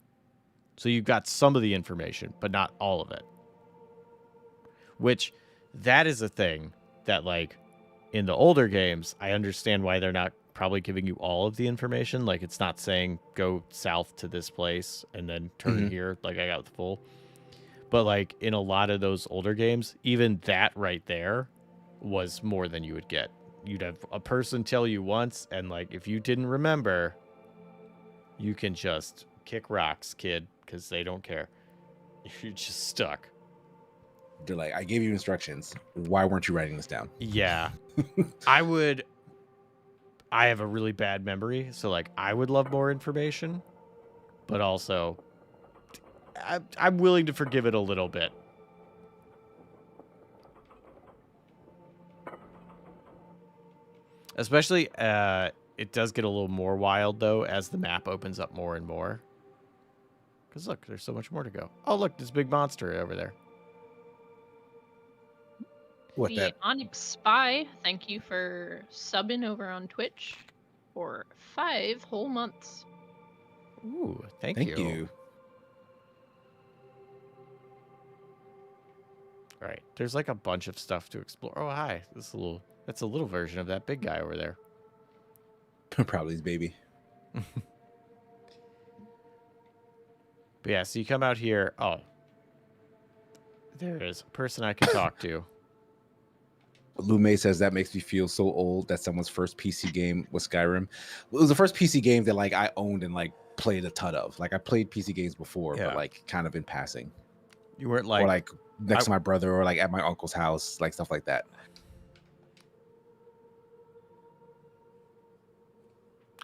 So you've got some of the information, but not all of it. Which, that is a thing that, like, in the older games, I understand why they're not probably giving you all of the information. Like, it's not saying go south to this place and then turn here, like I got the full. But, like, in a lot of those older games, even that right there was more than you would get. You'd have a person tell you once, and, like, if you didn't remember, you can just kick rocks, kid, because they don't care. You're just stuck. They're like, I gave you instructions. Why weren't you writing this down? Yeah. I have a really bad memory, so, like, I would love more information, but also I'm willing to forgive it a little bit. Especially, it does get a little more wild, though, as the map opens up more and more. Because, look, there's so much more to go. Oh, look, this big monster over there. What The that? Onyx Spy, thank you for subbing over on Twitch for 5 whole months. Ooh, thank Thank you. you. All right, there's like a bunch of stuff to explore. Oh, hi. That's a little version of that big guy over there. Probably his baby. But yeah, so you come out here. Oh, there is a person I can talk to. Lume says that makes me feel so old that someone's first PC game was Skyrim. It was the first PC game that like I owned and like played a ton of. Like I played PC games before, Yeah. but like kind of in passing. You weren't Or like next to my brother or like at my uncle's house, like stuff like that.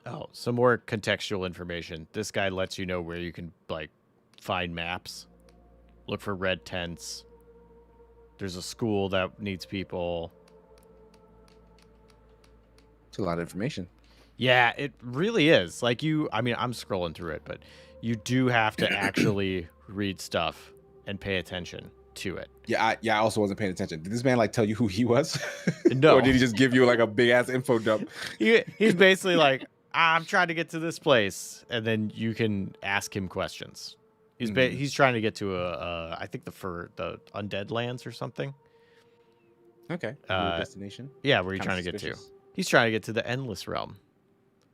Oh, some more contextual information. This guy lets you know where you can like find maps, look for red tents. There's a school that needs people. It's a lot of information. Yeah, it really is. Like I'm scrolling through it, but you do have to actually read stuff and pay attention to it. Yeah, I also wasn't paying attention. Did this man like tell you who he was? No. Or did he just give you like a big ass info dump? He's basically like, I'm trying to get to this place, and then you can ask him questions. He's trying to get to I think the Undead Lands or something. Okay. Your destination. Yeah, where are you Kinda trying to get to? suspicious. He's trying to get to the Endless Realm.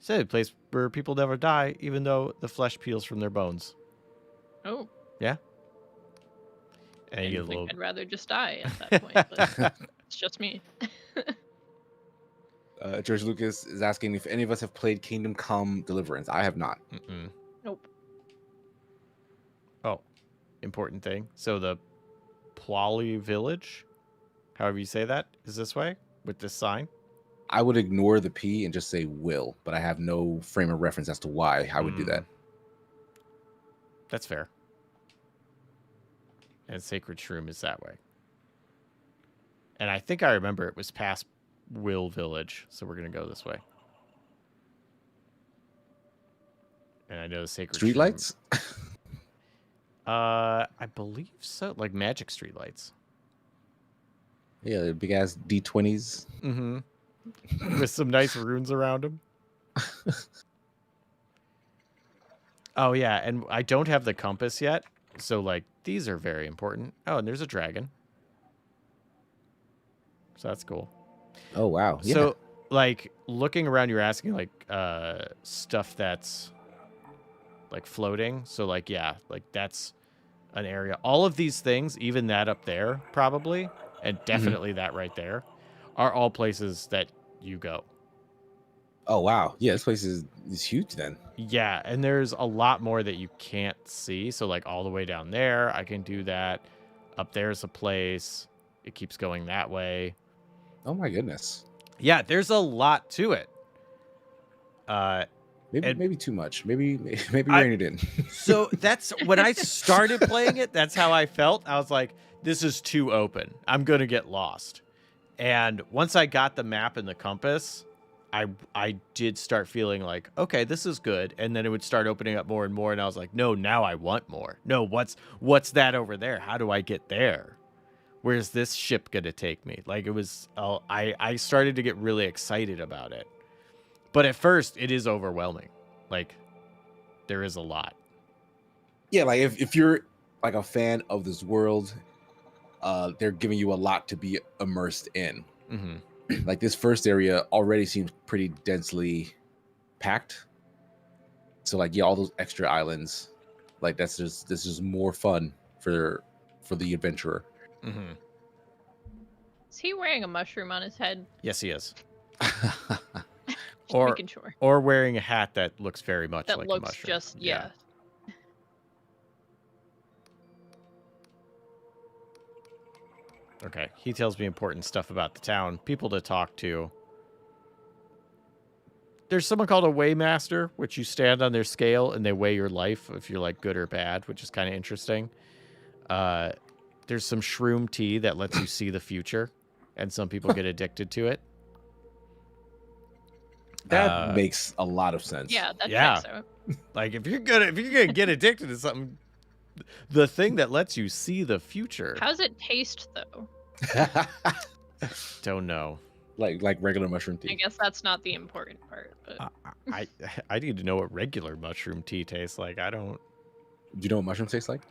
It's a place where people never die, even though the flesh peels from their bones. Oh, Yeah. And I you get a think little. I'd rather just die at that point, but it's just me. George Lucas is asking if any of us have played Kingdom Come Deliverance. I have not. Mm-mm. Nope. Oh, important thing. So the Plali Village, however you say that, is this way with this sign. I would ignore the P and just say will, but I have no frame of reference as to why I would do that. That's fair. And Sacred Shroom is that way. And I think I remember it was past Will Village, so we're going to go this way. And I know the Sacred Shroom- Streetlights? I believe so. Like magic streetlights. Yeah, the big ass D20s. Mm-hmm. With some nice runes around them. Oh yeah, and I don't have the compass yet, so like these are very important. Oh, and there's a dragon. So that's cool. Oh wow. Yeah. So like looking around, you're asking like stuff that's like floating. So like yeah, like that's an area. All of these things, even that up there probably, and definitely that right there, are all places that you go. Oh wow. Yeah, this place is huge then. Yeah, and there's a lot more that you can't see. So like all the way down there, I can do that. Up there's a place. It keeps going that way. Oh my goodness. Yeah, there's a lot to it. Maybe too much. Maybe rein it in. So that's when I started playing it, that's how I felt. I was like, this is too open. I'm going to get lost. And once I got the map and the compass, I did start feeling like, okay, this is good. And then it would start opening up more and more. And I was like, no, now I want more. No, what's that over there? How do I get there? Where's this ship going to take me? Like it was, I started to get really excited about it. But at first, it is overwhelming. Like, there is a lot. Yeah, like if you're like a fan of this world, they're giving you a lot to be immersed in. Mm-hmm. Like this first area already seems pretty densely packed. So like yeah, all those extra islands, like this is more fun for the adventurer. Mm-hmm. Is he wearing a mushroom on his head? Yes, he is. Just Or- making sure. Or wearing a hat that looks very much That like looks a mushroom. just, yeah. Okay, he tells me important stuff about the town, people to talk to. There's someone called a weighmaster, which you stand on their scale and they weigh your life if you're like good or bad, which is kind of interesting. There's some shroom tea that lets you see the future, and some people get addicted to it. That makes a lot of sense. Yeah, that Yeah. checks out. Like if you're gonna get addicted to something, the thing that lets you see the future. How's it taste, though? Don't know. like regular mushroom I tea. guess that's not the important part. But I need to know what regular mushroom tea tastes like. I don't. Do you know what mushrooms taste like?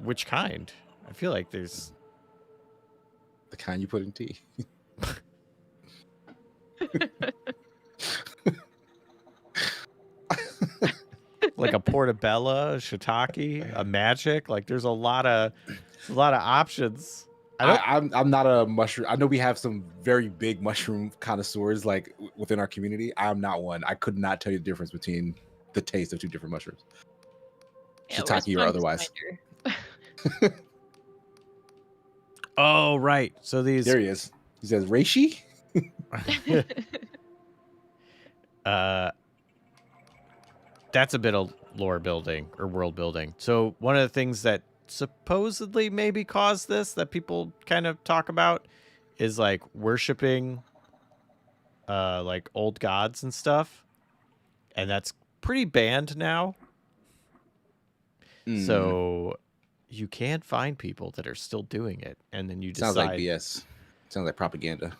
Which kind? I feel like there's. The kind you put in tea. Like a portobello, a shiitake, a magic. Like there's a lot of options. I'm not a mushroom. I know we have some very big mushroom connoisseurs like within our community. I'm not one. I could not tell you the difference between the taste of two different mushrooms, yeah, where's shiitake or Fun otherwise. Finder? Oh right. So these. There he is. He says reishi. That's a bit of lore building or world building. So one of the things that supposedly maybe caused this that people kind of talk about is like worshiping like old gods and stuff. And that's pretty banned now. So you can find people that are still doing it, and then you decide. Sounds like BS. Sounds like propaganda.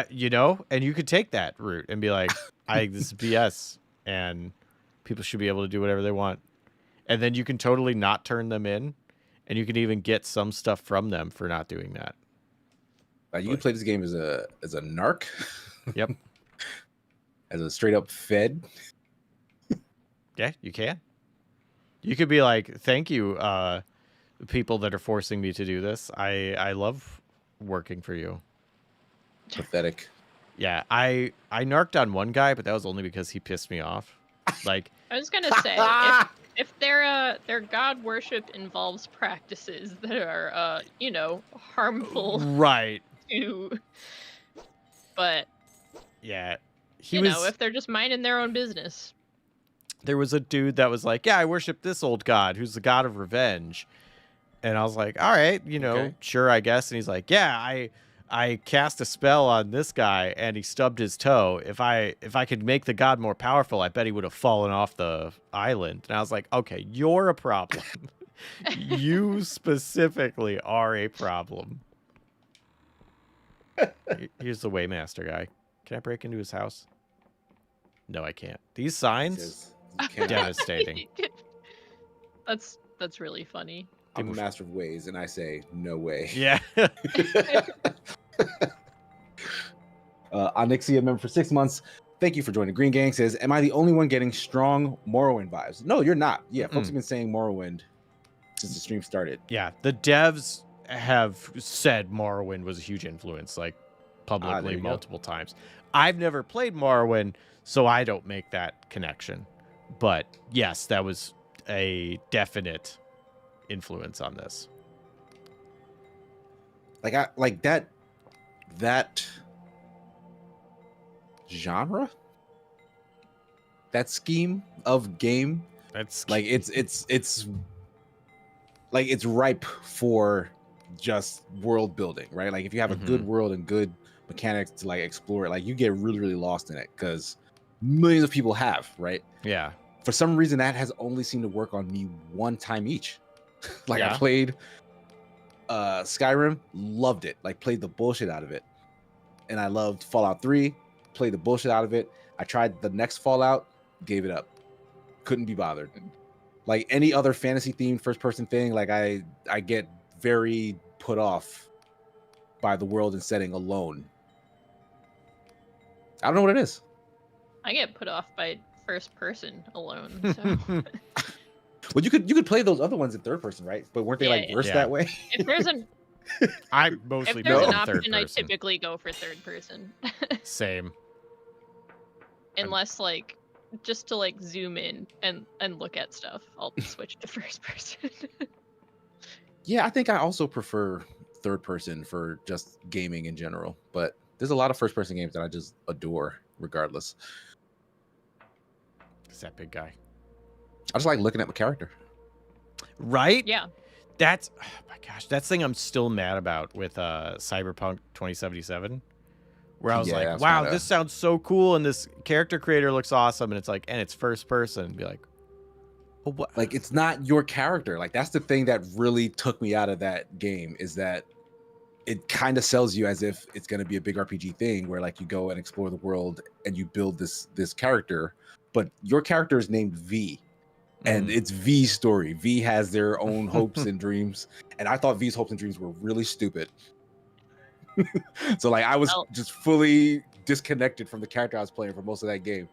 You know, and you could take that route and be like, this is BS, and people should be able to do whatever they want. And then you can totally not turn them in, and you can even get some stuff from them for not doing that. You can play this game as a narc. Yep. As a straight up fed. Yeah, you can. You could be like, thank you, people that are forcing me to do this. I love working for you. Pathetic. Yeah, I narked on one guy, but that was only because he pissed me off. Like, I was gonna say, if their god worship involves practices that are, harmful right. to, but Yeah. if they're just minding their own business. There was a dude that was like, yeah, I worship this old god who's the god of revenge. And I was like, all right, Okay. sure, I guess. And he's like, yeah, I cast a spell on this guy and he stubbed his toe. If I could make the god more powerful, I bet he would have fallen off the island. And I was like, okay, you're a problem. You specifically are a problem. Here's the Waymaster guy. Can I break into his house? No, I can't. These signs, Says, you cannot. devastating. That's really funny. I'm a master of ways, and I say no way. Yeah. Onyxia member for 6 months. Thank you for joining. Green Gang says, "Am I the only one getting strong Morrowind vibes?" No, you're not. Yeah, folks have been saying Morrowind since the stream started. Yeah, the devs have said Morrowind was a huge influence, like publicly multiple times. I've never played Morrowind, so I don't make that connection. But yes, that was a definite influence on this. Like that genre, that scheme of game, That's like it's like it's ripe for just world building, right? Like if you have a good world and good mechanics to like explore it, like you get really, really lost in it because millions of people have, right? Yeah. For some reason that has only seemed to work on me one time each. Like Yeah. I played Skyrim, loved it, like played the bullshit out of it. And I loved Fallout 3, played the bullshit out of it. I tried the next Fallout, gave it up. Couldn't be bothered. Like any other fantasy themed first person thing, like I get very put off by the world and setting alone. I don't know what it is. I get put off by first person alone. So Well, you could play those other ones in third person, right? But weren't they like worse that way? if there's an I mostly if there's know an third option, I person. typically go for third person. Same. Unless like just to like zoom in and look at stuff, I'll switch to first person. Yeah, I think I also prefer third person for just gaming in general. But there's a lot of first person games that I just adore, regardless. It's that big guy. I just like looking at my character. Right? Yeah. That's, oh my gosh, that's the thing I'm still mad about with Cyberpunk 2077. Where I was Yeah, like, that's wow, kinda- this sounds so cool, and this character creator looks awesome, and it's like, and it's first person. Be like, well, what? Like it's not your character. Like that's the thing that really took me out of that game, is that it kind of sells you as if it's going to be a big RPG thing where like you go and explore the world and you build this character, but your character is named V. And it's V's story. V has their own hopes and dreams. And I thought V's hopes and dreams were really stupid. So like I was just fully disconnected from the character I was playing for most of that game.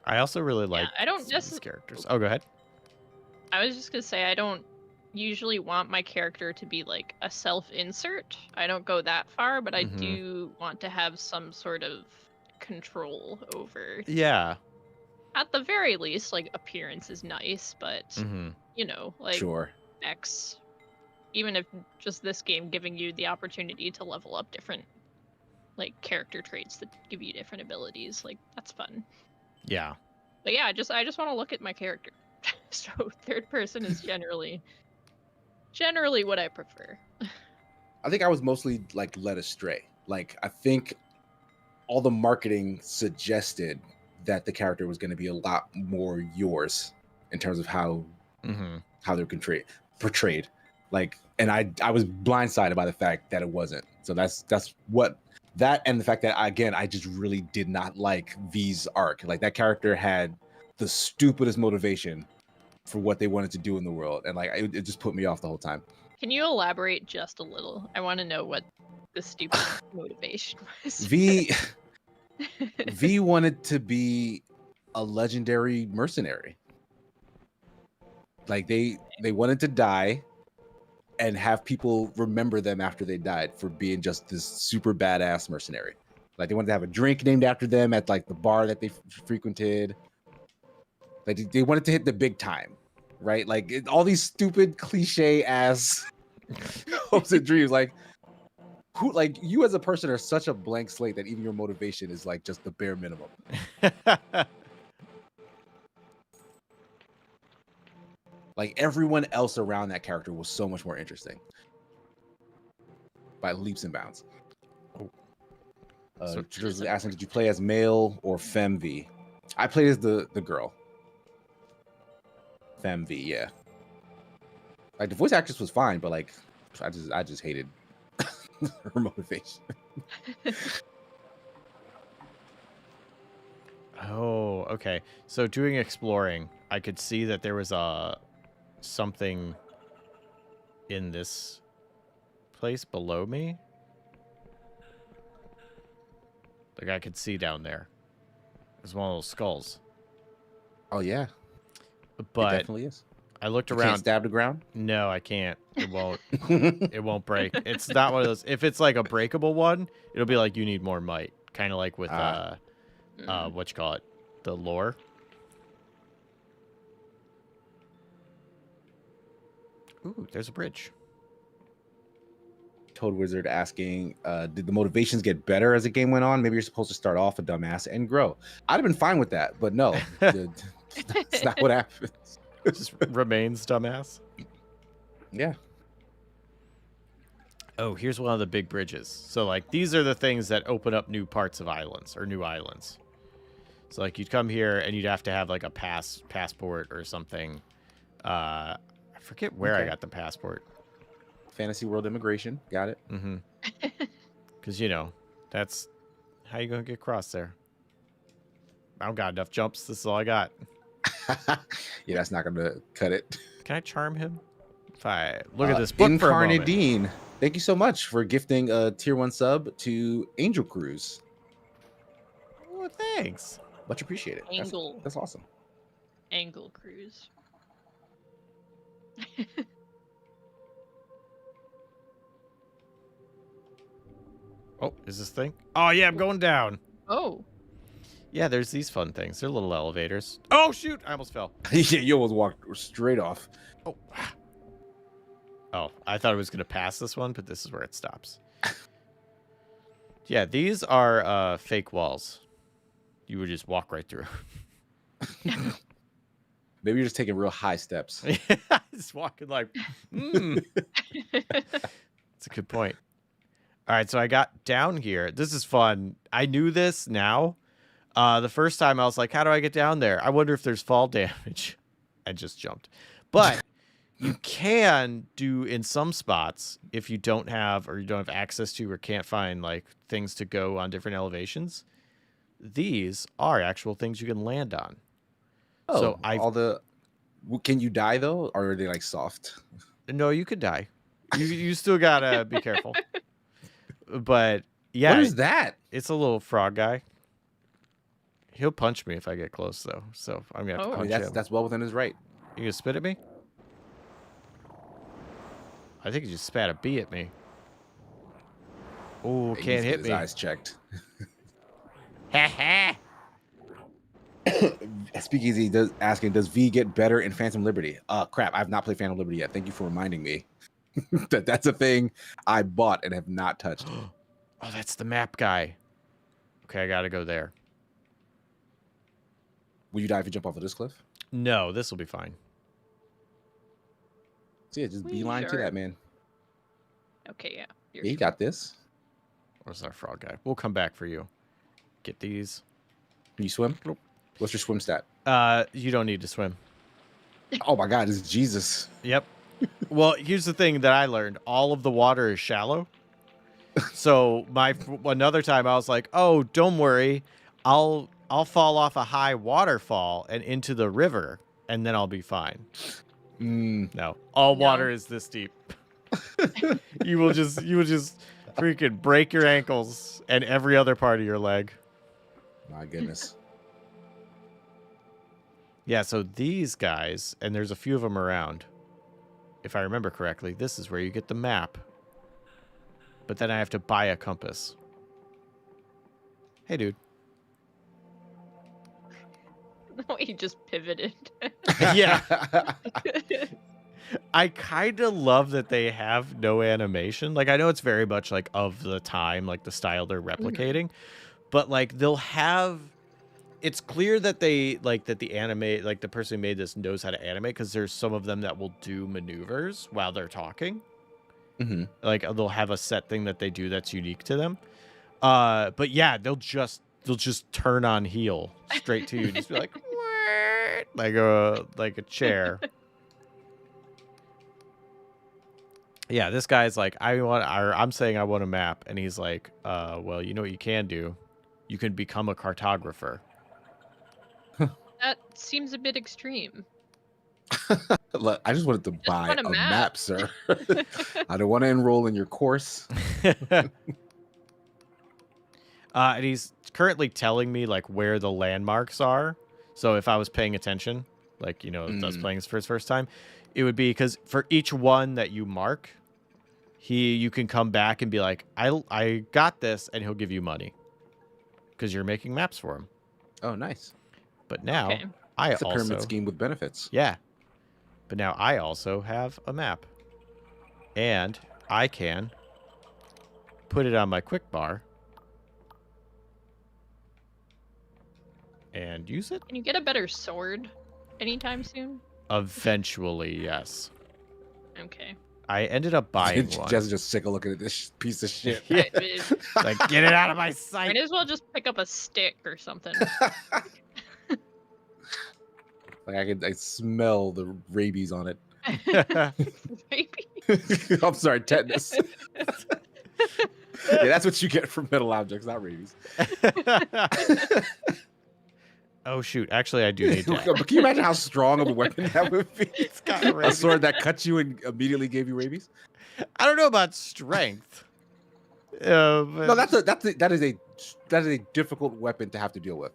I also really like I don't these just characters. Oh, go ahead. I was just gonna say I don't usually want my character to be like a self-insert. I don't go that far, but I do want to have some sort of control over. Yeah. At the very least, like appearance is nice, but you know, like Sure. X, even if just this game giving you the opportunity to level up different like character traits that give you different abilities, like that's fun. Yeah. But yeah, I just want to look at my character. So third person is generally what I prefer. I think I was mostly like led astray. Like I think all the marketing suggested that the character was going to be a lot more yours in terms of how they're portrayed. Like, and I was blindsided by the fact that it wasn't. So that's what that, and the fact that I just really did not like V's arc. Like that character had the stupidest motivation for what they wanted to do in the world, and like it just put me off the whole time. Can you elaborate just a little? I want to know what the stupid motivation was. V wanted to be a legendary mercenary. Like they wanted to die and have people remember them after they died for being just this super badass mercenary. Like they wanted to have a drink named after them at like the bar that they frequented. Like they wanted to hit the big time, right? Like all these stupid cliche ass hopes and dreams. Like who, like you as a person are such a blank slate that even your motivation is like just the bare minimum. Like everyone else around that character was so much more interesting by leaps and bounds. Just asking, did you play as male or femme V? I played as the girl. Femme V, yeah. Like the voice actress was fine, but like I just hated her motivation. Oh, okay. So doing exploring, I could see that there was something in this place below me. Like I could see down there. There's one of those skulls. Oh yeah, But it definitely is. I looked You around. can't stab the ground. No, I can't. It won't. It won't break. It's not one of those. If it's like a breakable one, it'll be like you need more might. Kind of like with what you call it, the lore. Ooh, there's a bridge. Toad Wizard asking, did the motivations get better as the game went on? Maybe you're supposed to start off a dumbass and grow. I'd have been fine with that, but no, that's not what happens. Just remains dumbass. Yeah. Oh, here's one of the big bridges. So, like, these are the things that open up new parts of islands or new islands. So, like, you'd come here and you'd have to have, like, a passport or something. I forget where I got the passport. Fantasy World Immigration. Got it. Mm-hmm. Because, you know, that's how you going to get across there. I don't got enough jumps. This is all I got. Yeah, that's not going to cut it. Can I charm him? If I look at this book for a moment. Incarnate Dean, thank you so much for gifting a tier 1 sub to Angel Cruise. Oh, thanks. Much appreciated. Angle. That's awesome. Angle Cruise. Oh, is this thing? Oh, yeah, I'm going down. Oh. Yeah, there's these fun things. They're little elevators. Oh, shoot. I almost fell. Yeah, you almost walked straight off. Oh. Oh, I thought I was going to pass this one, but this is where it stops. Yeah, these are fake walls. You would just walk right through. Maybe you're just taking real high steps. Just walking like, That's a good point. All right, so I got down here. This is fun. I knew this now. The first time I was like, how do I get down there? I wonder if there's fall damage. I just jumped. But you can do in some spots if you don't have access to or can't find like things to go on different elevations. These are actual things you can land on. Oh, so can you die though, or are they like soft? No, you could die. You still gotta be careful. But yeah, What is that? It's a little frog guy. He'll punch me if I get close, though. So I'm gonna have to punch him. That's well within his right. You gonna spit at me? I think he just spat a bee at me. Oh, He can't needs to hit get me. his eyes checked. Ha ha. Speakeasy asking, does V get better in Phantom Liberty? Crap, I've not played Phantom Liberty yet. Thank you for reminding me. That's a thing I bought and have not touched. Oh, that's the map guy. Okay, I gotta go there. Will you die if you jump off of this cliff? No, this will be fine. So yeah, just We beeline to sure. that, man. Okay, yeah. Yeah, you got this. Where's our frog guy? We'll come back for you. Get these. Can you swim? Nope. What's your swim stat? You don't need to swim. Oh my god, this is Jesus. Yep. Well, here's the thing that I learned. All of the water is shallow. So another time I was like, oh, don't worry. I'll fall off a high waterfall and into the river, and then I'll be fine. No. All water is this deep. you will just freaking break your ankles and every other part of your leg. My goodness. Yeah, so these guys, and there's a few of them around. If I remember correctly, this is where you get the map. But then I have to buy a compass. Hey, dude. No, he just pivoted. Yeah. I kind of love that they have no animation. Like, I know it's very much, like, of the time, like, the style they're replicating. But, like, they'll have... It's clear that they, like, that the person who made this knows how to animate, because there's some of them that will do maneuvers while they're talking. Mm-hmm. Like, they'll have a set thing that they do that's unique to them. But yeah, they'll just turn on heel straight to you, just be like, what? Like a chair. Yeah, this guy's like, I'm saying I want a map, and he's like, well, you know what you can do? You can become a cartographer. That seems a bit extreme. Look, I just wanted to buy want a a map, map. sir. I don't want to enroll in your course. And he's currently telling me like where the landmarks are. So if I was paying attention, like, if I was playing this for his first time, it would be because for each one that you mark, you can come back and be like, I got this, and he'll give you money because you're making maps for him. Oh, nice. But now Okay. I It's a also pyramid scheme with benefits. yeah. But now I also have a map, and I can put it on my quick bar and use it. Can you get a better sword anytime soon? Eventually, yes. Okay. I ended up buying one. Jess is just sick of looking at this piece of shit. Yeah. I Like, get it out of my sight. might as well just pick up a stick or something. Like I smell the rabies on it. Maybe. I'm sorry, tetanus. Yeah, that's what you get from metal objects, not rabies. Oh shoot! Actually, I do need that. But can you imagine how strong of a weapon that would be? It's got A rabies. sword that cut you and immediately gave you rabies? I don't know about strength. No, that is a difficult weapon to have to deal with.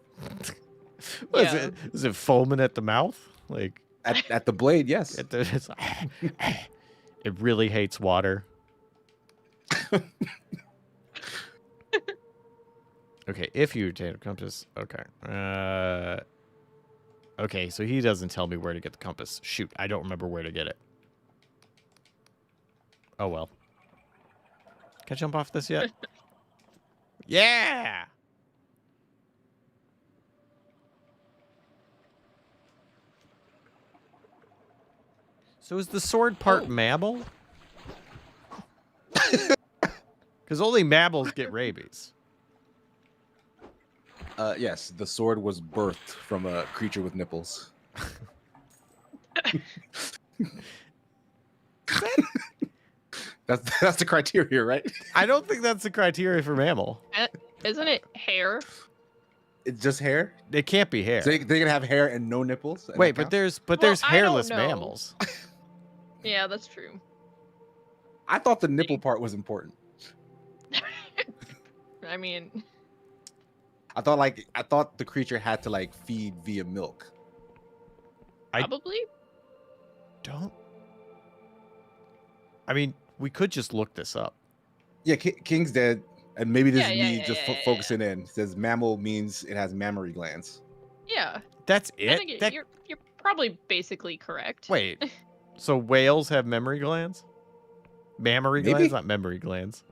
What is Yeah. it? Is it foaming at the mouth? Like At the blade, yes. it's it really hates water. Okay, if you obtain a compass. Okay. Okay, so he doesn't tell me where to get the compass. Shoot, I don't remember where to get it. Oh well. Can I jump off this yet? Yeah! So is the sword part mammal? Because only mammals get rabies. Yes, the sword was birthed from a creature with nipples. That's the criteria, right? I don't think that's the criteria for mammal. Isn't it hair? It's just hair. It can't be hair. So they can have hair and no nipples. and Wait, that but counts? there's I don't hairless know. mammals. Yeah, that's true. I thought the nipple part was important. I mean, I thought the creature had to like feed via milk. I- probably. Don't. I mean, we could just look this up. Yeah, King's dead, and maybe this Yeah, is yeah, me yeah, just yeah, yeah, focusing in. It says mammal means it has mammary glands. Yeah. That's I it. think That- you're probably basically correct. Wait, so whales have memory glands? Mammary Maybe. glands, not memory glands.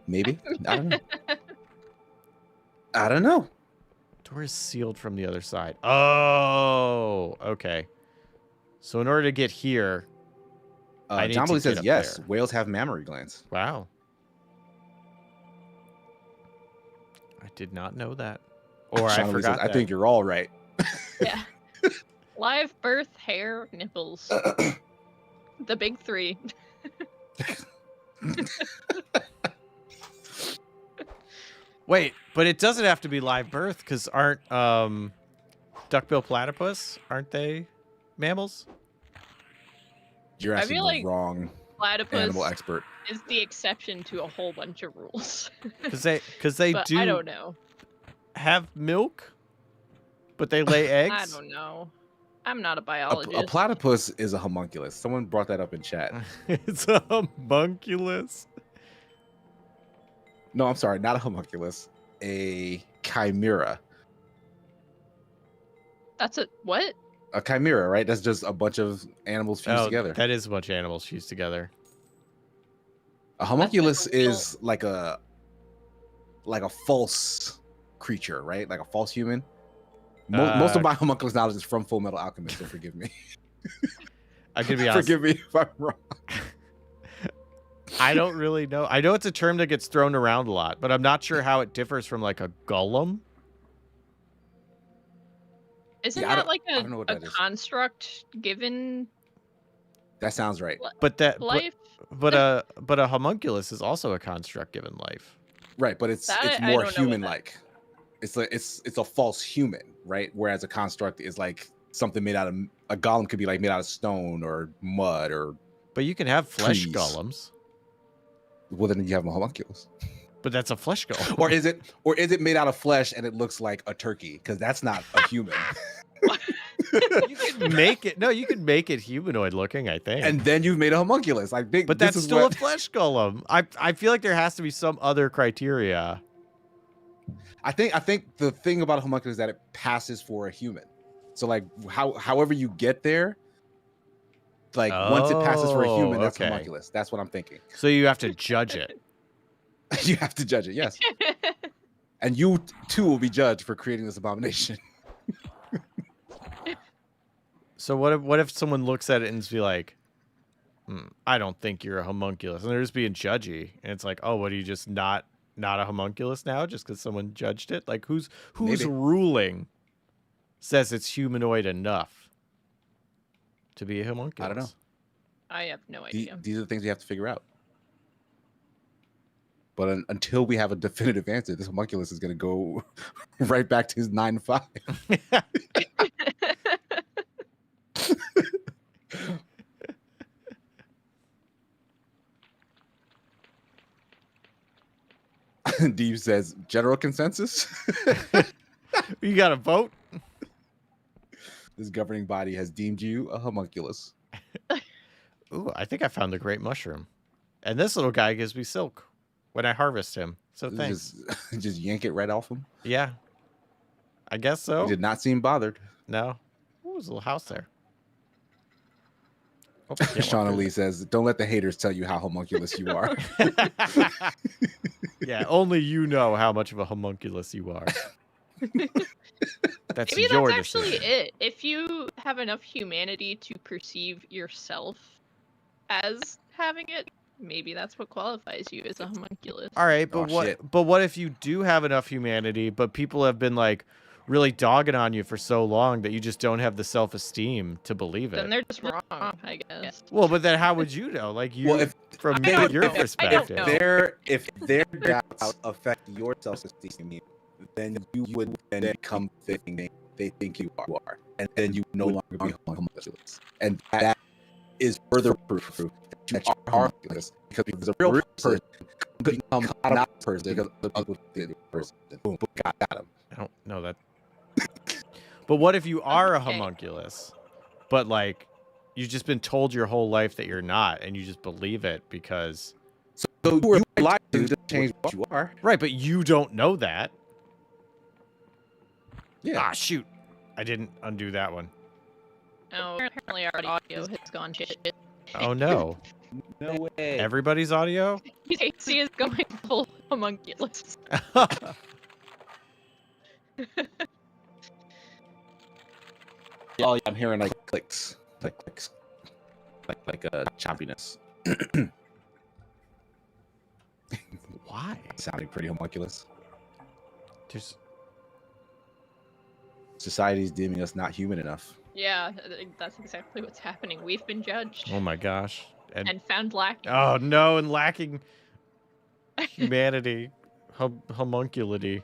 Maybe. I don't know. I don't know. Door is sealed from the other side. Oh, okay. So in order to get here, I need John to Billy get says up yes. there. Whales have mammary glands. wow. I did not know that. Or I Sean Lee forgot says, I that. think you're all right. Yeah. Live birth, hair, nipples. The big three. Wait, but it doesn't have to be live birth, because aren't duckbill platypus, aren't they mammals? You're I asking feel the like wrong Platypus animal expert. is the exception to a whole bunch of rules. Because they But do I don't know. have milk, but they lay eggs. I don't know. I'm not a A biologist. platypus is a homunculus. Someone brought that up in chat. It's a homunculus. No, I'm sorry, not a homunculus. A chimera. That's a what? A chimera, right? That's just a bunch of animals fused together. That is a bunch of animals fused together. A homunculus real- is like a false creature, right? Like a false human. Most of my homunculus knowledge is from Full Metal Alchemist, so forgive me. I'm gonna be honest. Forgive me if I'm wrong. I don't really know. I know it's a term that gets thrown around a lot, but I'm not sure how it differs from like a golem. Isn't Yeah, I that like I don't know what a that is. construct given That sounds right. But that life? but a homunculus is also a construct given life. Right, but it's That it's I more don't know what human-like. It's like it's a false human, right? Whereas a construct is like something made out of a golem could be like made out of stone or mud or But you can have flesh Trees. golems. well then you have a homunculus. But that's a flesh golem. Or is it made out of flesh and it looks like a turkey? Because that's not a human. You can make it. No, you can make it humanoid looking, I think. And then you've made a homunculus. I think but this that's is still what, a flesh golem. I feel like there has to be some other criteria. I think the thing about a homunculus is that it passes for a human. So like however you get there, like once it passes for a human, that's okay. homunculus. That's what I'm thinking. So you have to judge it. You have to judge it, yes. And you too will be judged for creating this abomination. So what if someone looks at it and just be like, I don't think you're a homunculus, and they're just being judgy, and it's like, oh, what, are you just not a homunculus now just because someone judged it? Like whose Maybe. ruling says it's humanoid enough to be a homunculus? I don't know. I have no idea. These are the things we have to figure out. But until we have a definitive answer, this homunculus is going to go right back to his 9 to 5. Deep says, general consensus? You got to vote? This governing body has deemed you a homunculus. Ooh, I think I found the great mushroom. And this little guy gives me silk when I harvest him. So thanks. Just yank it right off him. Yeah. I guess so. He did not seem bothered. No. Ooh, there's a little house there. Oh, can't walk Shauna through Lee says, don't let the haters tell you how homunculus you are. that. Yeah, only you know how much of a homunculus you are. That's Maybe your that's actually decision. it. If you have enough humanity to perceive yourself as having it, maybe that's what qualifies you as a homunculus. All right, but shit. what if you do have enough humanity, but people have been like really dogging on you for so long that you just don't have the self-esteem to believe it? Then they're just wrong, I guess. Well, but then how would you know? Like you, Well, if from I don't your know. I don't perspective. know. if their doubts affect your self-esteem, then you would then become the thing they think you are, and then you no longer be homunculus. And that is further proof that you are homunculus, because there's a real person could become not a person because other people think they're a person. Boom, got him. I don't know that. But what if you are a Okay. homunculus, but like you've just been told your whole life that you're not, and you just believe it because So you were lied to change what you are. right, but you don't know that. Yeah. Ah, shoot! I didn't undo that one. Oh, apparently our audio has gone shit. Oh no! No way. Everybody's audio. Casey is going full homunculus. Oh, yeah, I'm hearing like clicks, like choppiness. Why? Sounding pretty homunculus. There's Society's deeming us not human enough. Yeah, that's exactly what's happening. We've been judged oh my gosh! and found lacking. Oh no! And lacking humanity, homunculity.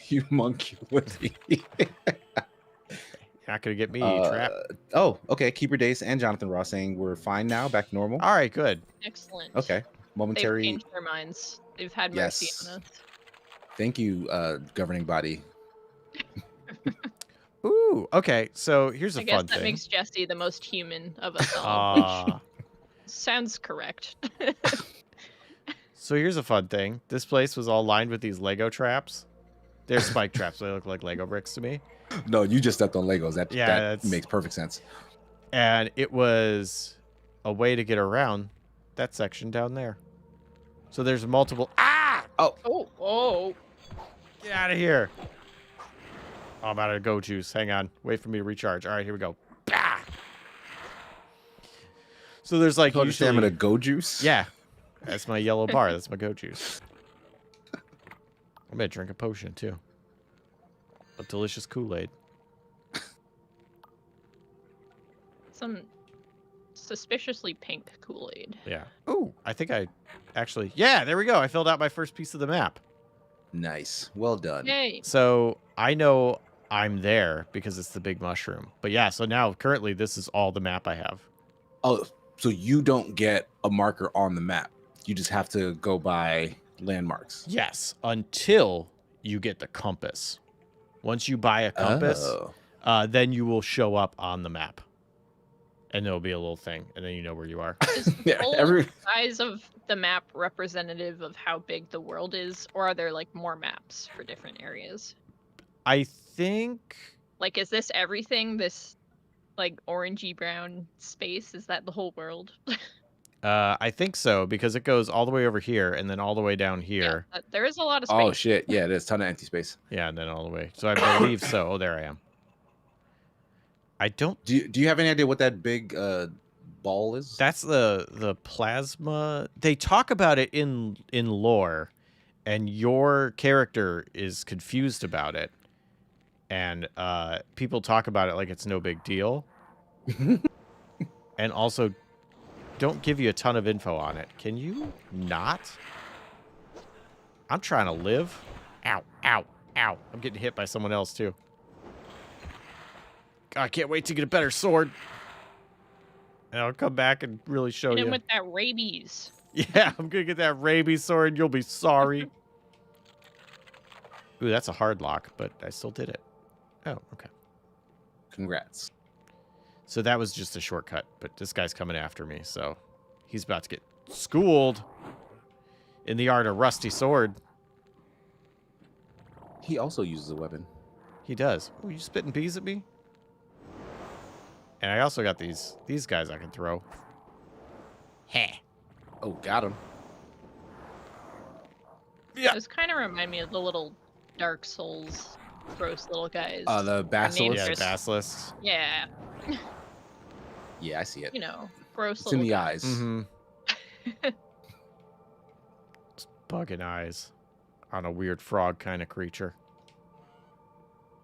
Humunculity. You're not gonna get me trapped. Oh, okay. Keeper Dace and Jonathan Ross saying we're fine now, back to normal. All right, good. Excellent. Okay. They've Momentary. changed their minds. They've had mercy Yes. on us. Thank you, governing body. Ooh, okay. So here's a I guess fun that thing. makes Jesse the most human of us all. Ah. Sounds correct. So here's a fun thing. This place was all lined with these Lego traps. They're spike traps. So they look like Lego bricks to me. No, you just stepped on Legos. That that's- makes perfect sense. And it was a way to get around that section down there. So there's multiple. Ah! oh. Get out of here. Oh, I'm out of go juice. Hang on. Wait for me to recharge. All right, here we go. Ah! So there's like Total usually stamina go juice. Yeah, that's my yellow bar. That's my go juice. I'm gonna drink a potion too. A delicious Kool-Aid. Some suspiciously pink Kool-Aid. Yeah. Oh, I think I actually. Yeah, there we go. I filled out my first piece of the map. Nice. Well done. Yay! So I know I'm there because it's the big mushroom. But yeah, so now currently this is all the map I have. Oh, so you don't get a marker on the map. You just have to go by landmarks. Yes, until you get the compass. Once you buy a compass, Oh. then you will show up on the map. And there'll be a little thing, and then you know where you are. Is the Yeah, whole size of the map representative of how big the world is, or are there like more maps for different areas? I think... Like, is this everything? This like orangey brown space? Is that the whole world? I think so, because it goes all the way over here, and then all the way down here. Yeah, there is a lot of space. Oh shit! Yeah, there's a ton of empty space. Yeah, and then all the way. So I believe so. Oh, there I am. I don't... Do you have any idea what that big ball is? That's the plasma. They talk about it in lore, and your character is confused about it. And people talk about it like it's no big deal. And also don't give you a ton of info on it. Can you not? I'm trying to live. Ow, ow, ow. I'm getting hit by someone else too. God, I can't wait to get a better sword. And I'll come back and really show Hit you. him with that rabies. Yeah, I'm gonna get that rabies sword. You'll be sorry. Ooh, that's a hard lock, but I still did it. Oh, okay. Congrats. So that was just a shortcut, but this guy's coming after me, so he's about to get schooled in the art of rusty sword. He also uses a weapon. He does. Oh, you spitting bees at me? And I also got these guys I can throw. Heh. Oh, got him. Yeah. Those kind of remind me of the little Dark Souls gross little guys. The Their basilisk. Yeah, names the are basilisks. Yeah, Yeah, I see it. you know, gross It's in little the guys. eyes. Mm-hmm. It's bugging eyes on a weird frog kind of creature.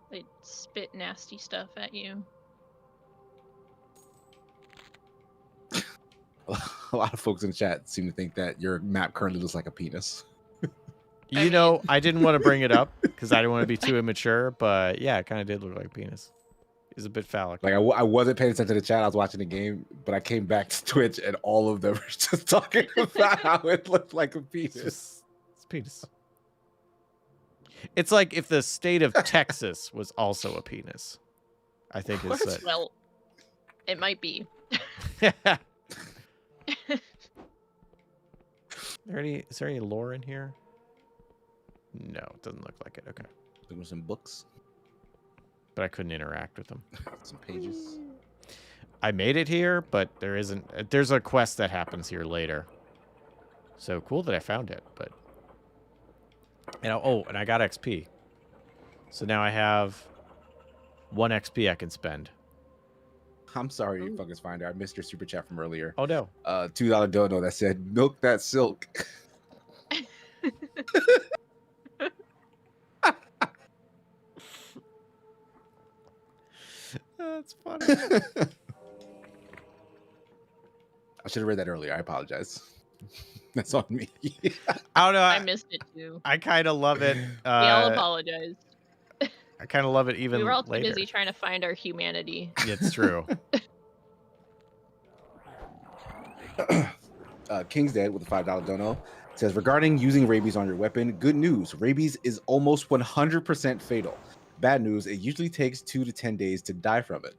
They spit nasty stuff at you. A lot of folks in the chat seem to think that your map currently looks like a penis. You know, I didn't want to bring it up because I didn't want to be too immature, but yeah, it kind of did look like a penis. It's a bit phallic. Like I wasn't paying attention to the chat. I was watching the game, but I came back to Twitch and all of them were just talking about how it looked like a penis. It's penis. It's like if the state of Texas was also a penis. I think it's that. Well, it might be. Is there any lore in here? No, it doesn't look like it. Okay. There were some books, But I couldn't interact with them. some pages. I made it here, but there isn't. There's a quest that happens here later. So cool that I found it, but. And and I got XP. So now I have 1 XP I can spend. I'm sorry, you fuckers finder. I missed your super chat from earlier. Oh no. $2 dono that said milk that silk. That's funny. I should have read that earlier. I apologize. That's on me. I don't know. I missed it too. I kind of love it. We all apologize. I kind of love it even We were all too later. busy trying to find our humanity. It's true. King's Dead with a $5 dono says, regarding using rabies on your weapon, good news. Rabies is almost 100% fatal. Bad news, it usually takes 2 to 10 days to die from it.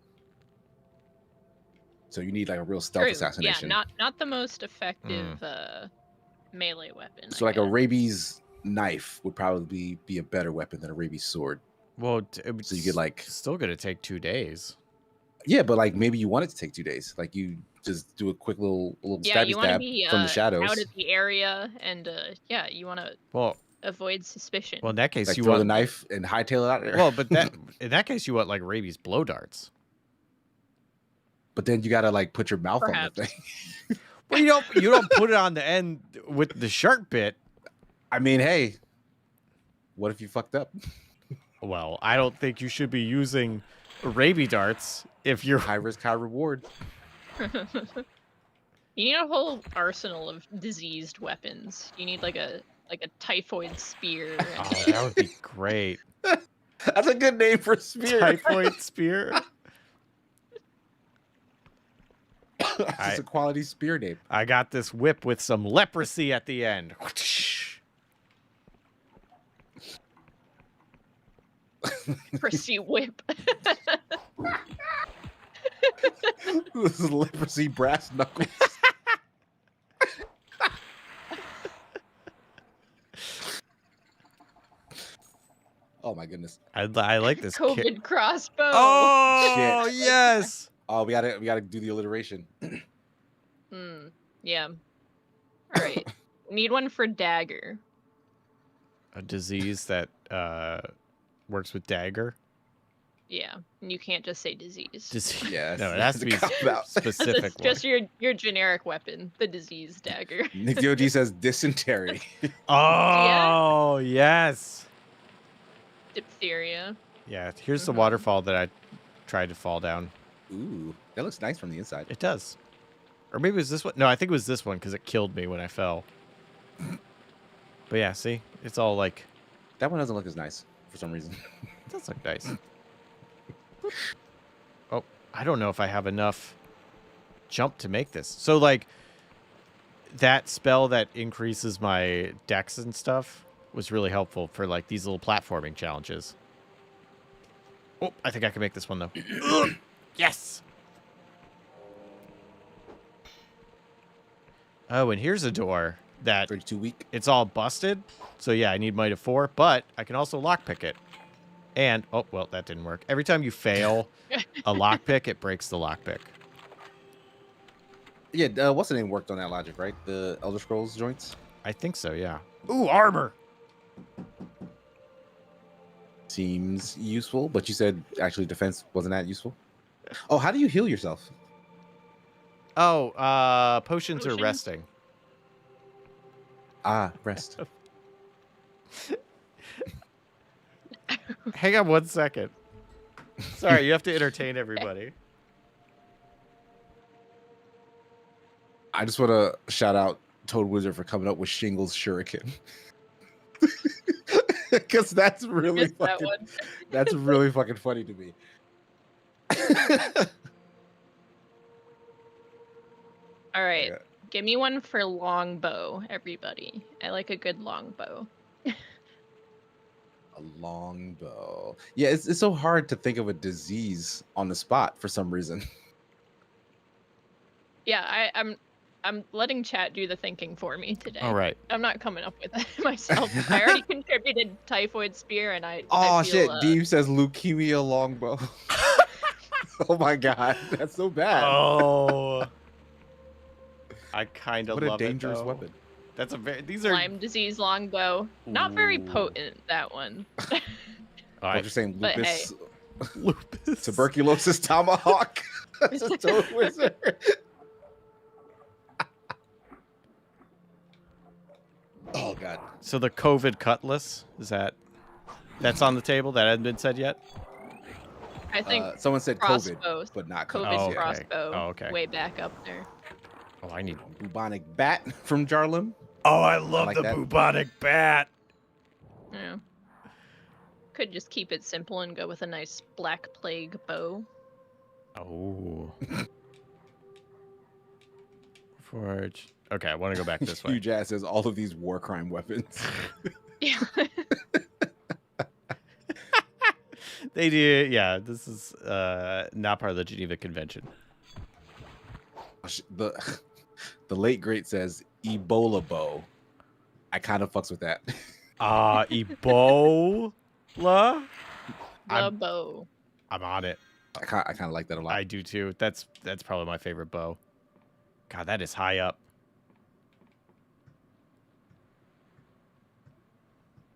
So you need like a real stealth True. assassination. Yeah, not the most effective melee weapon. So I like a guess. rabies knife would probably be a better weapon than a rabies sword. Well, So you get like, still gonna take 2 days. yeah, but like maybe you want it to take 2 days. Like you just do a quick little Yeah, stabby you want to stab be from the shadows. out of the area, and yeah, you want to Well, avoid suspicion. in that case, Like you throw want the knife and hightail it out of there. Well, but in that case, you want like rabies blow darts. But then you gotta like put your mouth on the Perhaps. thing. Well, you don't put it on the end with the sharp bit. I mean, hey, what if you fucked up? Well, I don't think you should be using rabies darts if you're High risk, high reward. You need a whole arsenal of diseased weapons. You need like a typhoid spear. And Oh, that would be great. That's a good name for a spear. Typhoid spear. That's just a quality spear name. I got this whip with some leprosy at the end. Prissy whip. This is leprosy brass knuckles. Oh my goodness. I like this COVID kit. crossbow. Oh Shit. yes. Oh, we gotta do the alliteration. Yeah. All right. Need one for dagger. A disease that works with dagger. Yeah, and you can't just say disease. Disease. Yes. No, it has to be Cop-out. specific. It's just your generic weapon, the disease dagger. Nick DOG says dysentery. Oh yes. Diphtheria. Yeah. Here's the waterfall that I tried to fall down. Ooh, that looks nice from the inside. It does. Or maybe it was this one. No, I think it was this one because it killed me when I fell. But yeah, see, it's all like. That one doesn't look as nice for some reason. It does look nice. Oh, I don't know if I have enough jump to make this. So, like, that spell that increases my dex and stuff was really helpful for, like, these little platforming challenges. Oh, I think I can make this one, though. Yes! Oh, and here's a door that 32 weak. it's all busted. So, yeah, I need might of 4, but I can also lockpick it. And, oh, well, that didn't work. Every time you fail a lockpick, it breaks the lockpick. Yeah, what's the name worked on that logic, right? The Elder Scrolls joints? I think so, yeah. Ooh, armor! Seems useful, but you said actually defense wasn't that useful. Oh, how do you heal yourself? Oh, potions are Potions? resting. Ah, rest. Hang on 1 second. Sorry, you have to entertain everybody. I just want to shout out Toad Wizard for coming up with Shingles Shuriken. Because that's really Missed that fucking, one. that's really fucking funny to me. All right. Yeah. Give me one for longbow, everybody. I like a good longbow. A longbow. Yeah, it's so hard to think of a disease on the spot for some reason. Yeah, I'm letting chat do the thinking for me today. All right. I'm not coming up with it myself. I already contributed typhoid spear, and I. Oh I feel, shit! Dave says leukemia longbow. Oh my god, that's so bad. Oh. I kind of what love a dangerous it, though. weapon. That's a very... These are... Lyme disease longbow. Not very Ooh. potent, that one. I'm just saying But lupus, Lupus. tuberculosis tomahawk. That's a Toad Wizard. Oh god. So the COVID cutlass, is that... That's on the table? That hasn't been said yet? I think Someone said crossbow. COVID, but not COVID COVID. Oh, okay. crossbow. Oh, okay. Way back up there. Oh, I need... Bubonic bat from Jarlim. Oh, I love like the that. bubonic bat. Yeah. Could just keep it simple and go with a nice black plague bow. Oh. Forge. Okay, I want to go back this way. Huge ass says all of these war crime weapons. Yeah. They do, yeah. This is not part of the Geneva Convention. The late great says Ebola bow. I kind of fucks with that. Ebola. The I'm- bow. I'm on it. I kind of like that a lot. I do too. That's probably my favorite bow. God, that is high up.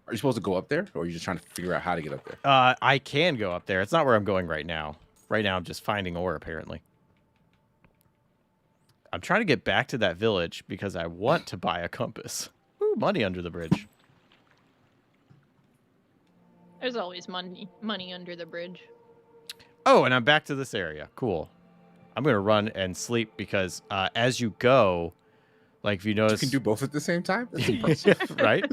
Are you supposed to go up there, or are you just trying to figure out how to get up there? I can go up there. It's not where I'm going right now. Right now, I'm just finding ore, apparently. I'm trying to get back to that village because I want to buy a compass. Ooh, money under the bridge. There's always money under the bridge. Oh, and I'm back to this area. Cool. I'm going to run and sleep because as you go, like if you notice... You can do both at the same time? That's impressive. Right?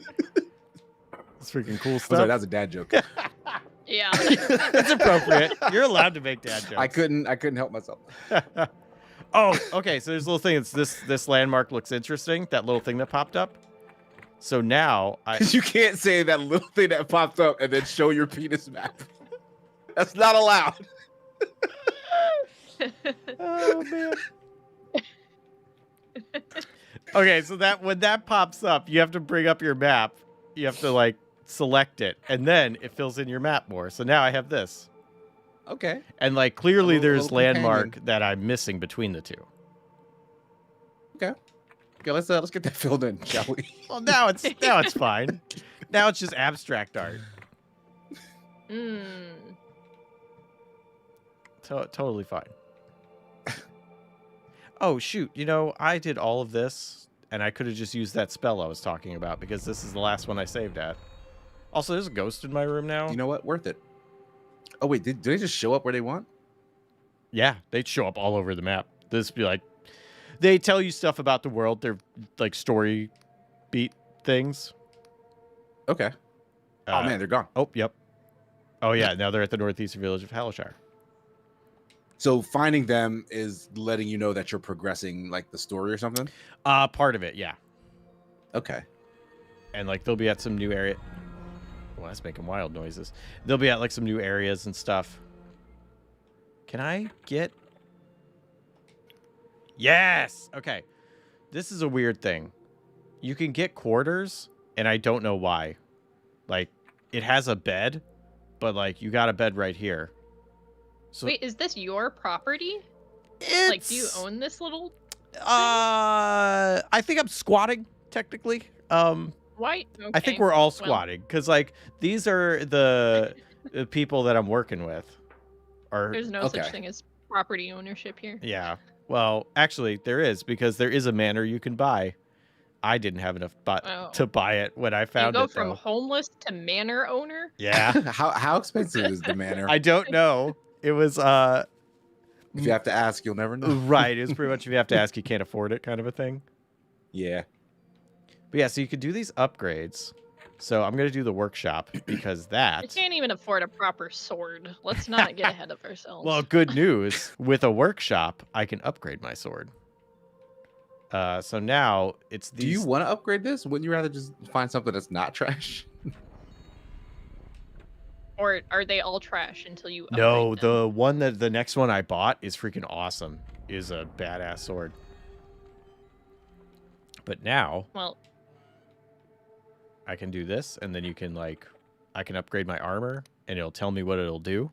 It's freaking cool I'm stuff. sorry, that was a dad joke. Yeah. It's appropriate. You're allowed to make dad jokes. I couldn't help myself. Oh, okay. So there's a little thing. It's this landmark looks interesting. That little thing that popped up. So now You can't say that little thing that popped up and then show your penis map. That's not allowed. Oh man. Okay, so that when that pops up, you have to bring up your map. You have to like select it, and then it fills in your map more. So now I have this. Okay. And like clearly there's little landmark companion. that I'm missing between the two. Okay, let's get that filled in, shall we? Well, now it's fine. Now it's just abstract art. Totally fine. Oh shoot, I did all of this and I could have just used that spell I was talking about because this is the last one I saved at. Also, there's a ghost in my room now. You know what? Worth it. Oh wait, do they just show up where they want? Yeah, they'd show up all over the map. This be like, they tell you stuff about the world. They're like story beat things. Okay. Oh man, they're gone. Oh, yep. Oh yeah, now they're at the northeastern village of Hallishire. So finding them is letting you know that you're progressing like the story or something? Part of it, yeah. Okay. And like they'll be at some new area. Well, that's making wild noises. They'll be at like some new areas and stuff. Can I get... Yes! Okay. This is a weird thing. You can get quarters, and I don't know why. Like, it has a bed, but like, you got a bed right here. So Wait, is this your property? Like, do you own this little... I think I'm squatting, technically. Why? Okay. I think we're all squatting, because like, these are the people that I'm working with. There's no such thing as property ownership here. Yeah. Well, actually, there is, because there is a manor you can buy. I didn't have enough to buy it when I found it. You go from homeless to manor owner? Yeah. How expensive is the manor? I don't know. It was if you have to ask, you'll never know. Right. It was pretty much if you have to ask, you can't afford it kind of a thing. Yeah. But yeah, so you could do these upgrades. So I'm going to do the workshop because that... I can't even afford a proper sword. Let's not get ahead of ourselves. Well, good news. With a workshop, I can upgrade my sword. So now it's these... Do you want to upgrade this? Wouldn't you rather just find something that's not trash? Or are they all trash until you upgrade No, them? the next one I bought is freaking awesome. Is a badass sword. But now... Well... I can do this, and then you can, like... I can upgrade my armor, and it'll tell me what it'll do.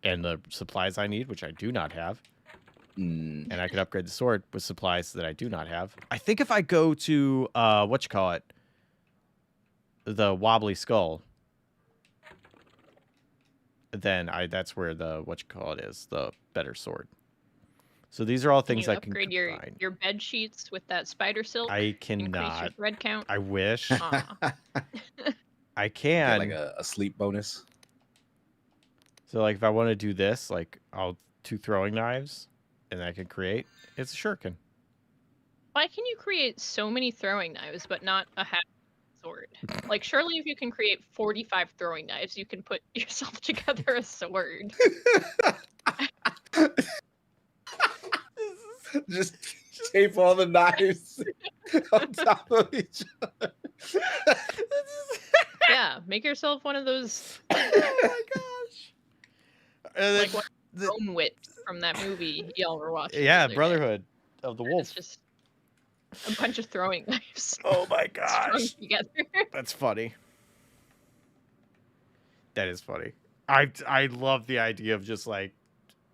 And the supplies I need, which I do not have. And I can upgrade the sword with supplies that I do not have. I think if I go to, the wobbly skull, then that's where the, is, the better sword. So these are all things I can upgrade your bed sheets with that spider silk? I Increase your cannot. thread count? I wish. Aw. I can. Like a sleep bonus. So, like, if I want to do this, like, I'll 2 throwing knives, and I can create. It's a shuriken. Why can you create so many throwing knives but not a half sword? Like, surely if you can create 45 throwing knives, you can put yourself together a sword. Just tape all the knives on top of each other. Yeah, make yourself one of those. Oh my gosh! Like what Rome Wit from that movie y'all were watching. Yeah, the other day. Brotherhood of the Wolf. It's just a bunch of throwing knives. Oh my strung gosh! together. That's funny. That is funny. I love the idea of just like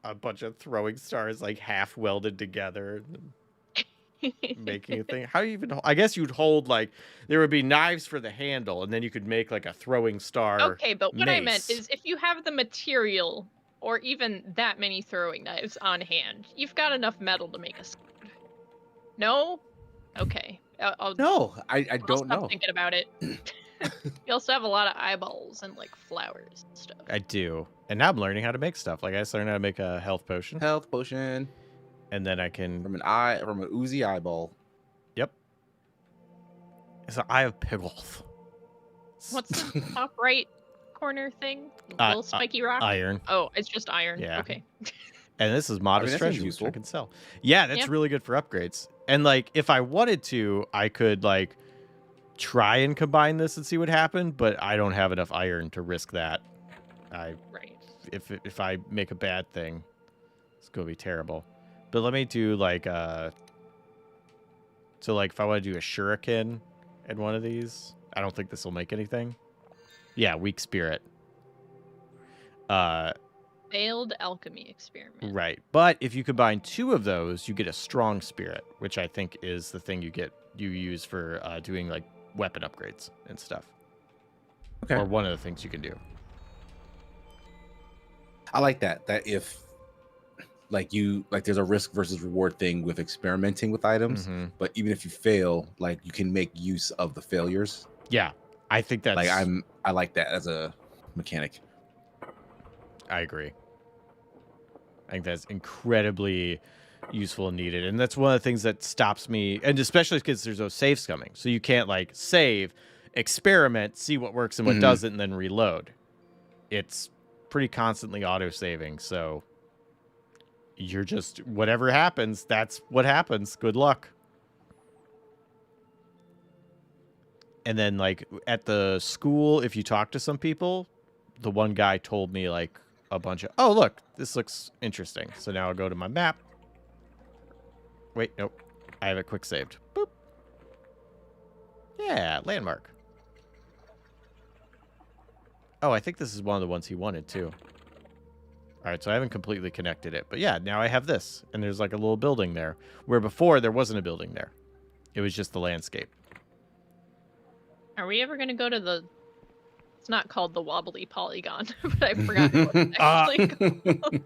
a bunch of throwing stars like half welded together. Making a thing. How do you even... I guess you'd hold, like... There would be knives for the handle, and then you could make, like, a throwing star Okay, but what I meant mace. is if you have the material, or even that many throwing knives on hand, you've got enough metal to make a sword. No? Okay. I'll No, I I'll don't stop know. thinking about it. You also have a lot of eyeballs and like flowers and stuff. I do. And now I'm learning how to make stuff. Like I just learned how to make a health potion. Health potion And then I can... from an oozy eyeball. Yep. It's an eye of pickles. What's the top right corner thing? Uh, Little spiky rock? Iron. Oh, it's just iron. Yeah. Okay. And this is modest that seems treasure, which useful. I can sell. Yeah, that's Yep. really good for upgrades. And like, if I wanted to, I could like try and combine this and see what happened, but I don't have enough iron to risk that. Right. If I make a bad thing, it's gonna be terrible. But let me do like so like if I want to do a shuriken in one of these, I don't think this will make anything. Yeah, weak spirit. Failed alchemy experiment. Right. But if you combine 2 of those, you get a strong spirit, which I think is the thing you use for doing like weapon upgrades and stuff. Okay. Or one of the things you can do. I like that. That if there's a risk versus reward thing with experimenting with items, Mhm. but even if you fail, like you can make use of the failures. Yeah. I think that's Like I like that as a mechanic. I agree. I think that's incredibly useful and needed. And that's one of the things that stops me, and especially because there's no saves coming. So you can't like save, experiment, see what works and what doesn't, and then reload. It's pretty constantly auto-saving. So you're just, whatever happens, that's what happens. Good luck. And then like at the school, if you talk to some people, the one guy told me like a bunch of, oh, look, this looks interesting. So now I'll go to my map. Wait, nope. I have it quick saved. Boop. Yeah, landmark. Oh, I think this is one of the ones he wanted too. All right, so I haven't completely connected it. But yeah, now I have this. And there's like a little building there. Where before there wasn't a building there. It was just the landscape. Are we ever going to go to the... It's not called the wobbly polygon, but I forgot what it's actually called.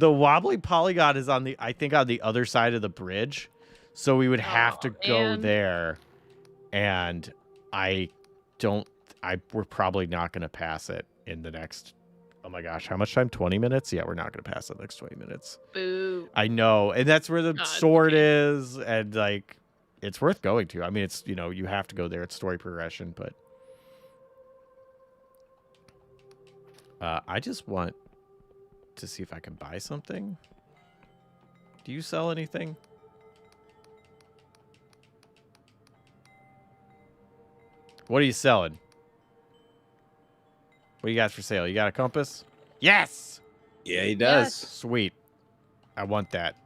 The wobbly polygon is on the, I think, on the other side of the bridge. So we would have to go man. there. And we're probably not going to pass it in the next, oh my gosh, how much time? 20 minutes? Yeah, we're not going to pass it the next 20 minutes. Boo. I know. And that's where the it's sword okay. is. And like, it's worth going to. I mean, it's, you know, you have to go there. It's story progression, but I just want to see if I can buy something. Do you sell anything? What are you selling? What do you got for sale? You got a compass? Yes! Yeah, he does. Yes. Sweet. I want that.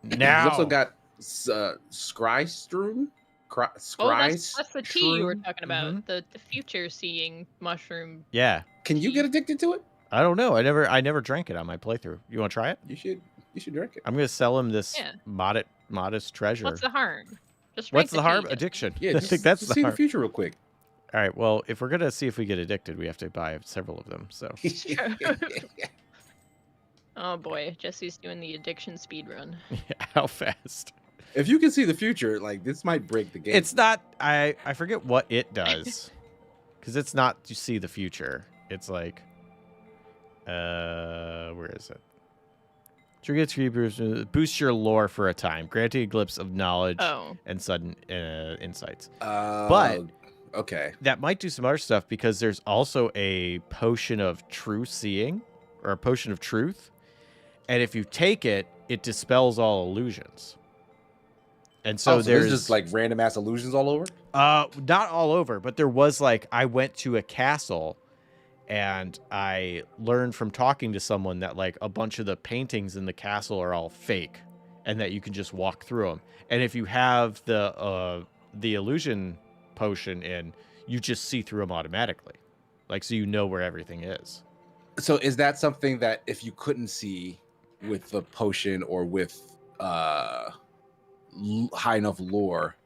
He's Now. also got Scrystrum. Oh, that's the tea you were Scrystrum? talking about. The future seeing mushroom. Yeah. Can you get addicted to it? I don't know. I never drank it on my playthrough. You want to try it? You should drink it. I'm gonna sell him this Yeah. modest treasure. What's the harm? Just What's drink the harm? tea. Addiction. Yeah, I just, think that's just the see harm. the future real quick. All right. Well, if we're gonna see if we get addicted, we have to buy several of them. So Oh boy, Jesse's doing the addiction speed run. how fast? If you can see the future, like this might break the game. It's not. I forget what it does, because it's not to see the future. It's like, where is it? Triggers creepers boost your lore for a time, granting a glimpse of knowledge Oh. and sudden insights. but okay. That might do some other stuff because there's also a potion of true seeing, or a potion of truth, and if you take it, it dispels all illusions. And so there's just like random ass illusions all over. not all over, but there was like, I went to a castle and I learned from talking to someone that like a bunch of the paintings in the castle are all fake and that you can just walk through them. And if you have the illusion potion in, you just see through them automatically. Like, so you know where everything is. So is that something that if you couldn't see with the potion or with high enough lore,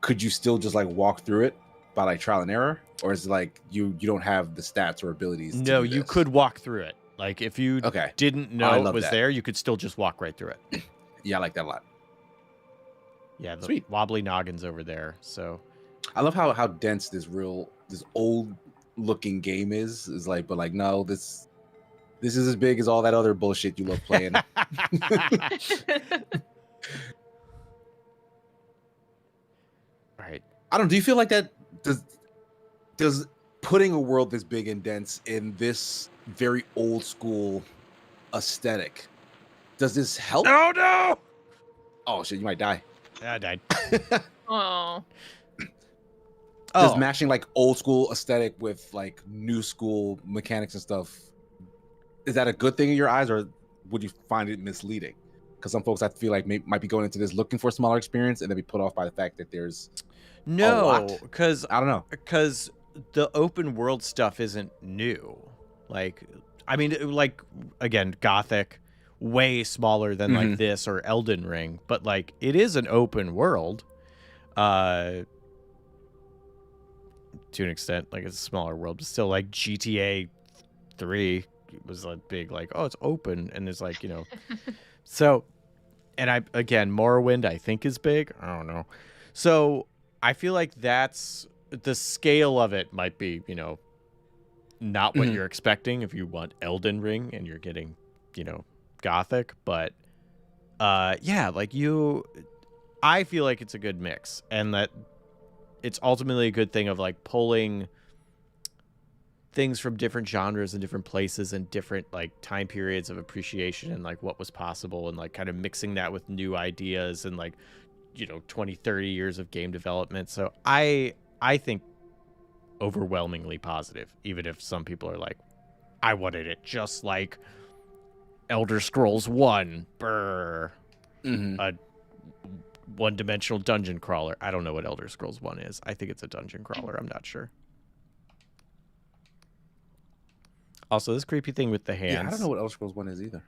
could you still just like walk through it by like trial and error, or is it like you don't have the stats or abilities? No, to do you this? could walk through it. Like if you Okay. didn't I know it love was that. there, you could still just walk right through it. Yeah, I like that a lot. Yeah, the Sweet. wobbly noggins over there. So I love how dense this old looking game is. Is like, but like, no, this is as big as all that other bullshit you love playing. Right. I don't. Do you feel like that? Does putting a world this big and dense in this very old school aesthetic, does this help? Oh no! Oh shit, you might die. I died. Oh. Does mashing like old school aesthetic with like new school mechanics and stuff, is that a good thing in your eyes, or would you find it misleading? Because some folks I feel like might be going into this looking for a smaller experience and then be put off by the fact that there's No, because I don't know. Because the open world stuff isn't new. Like, I mean, like again, Gothic, way smaller than like this or Elden Ring, but like it is an open world. To an extent, like it's a smaller world, but still like GTA 3 was like big, like, oh, it's open and there's like, you know, so, and again, Morrowind I think is big. I don't know. So I feel like that's the scale of it might be, you know, not what you're expecting if you want Elden Ring and you're getting, you know, Gothic, but yeah, like I feel like it's a good mix and that it's ultimately a good thing of like pulling things from different genres and different places and different like time periods of appreciation and like what was possible and like kind of mixing that with new ideas and like, you know, 20, 30 years of game development. So I think overwhelmingly positive, even if some people are like, I wanted it just like Elder Scrolls 1, a one-dimensional dungeon crawler. I don't know what Elder Scrolls 1 is. I think it's a dungeon crawler. I'm not sure. Also, this creepy thing with the hands. Yeah, I don't know what Elder Scrolls 1 is either.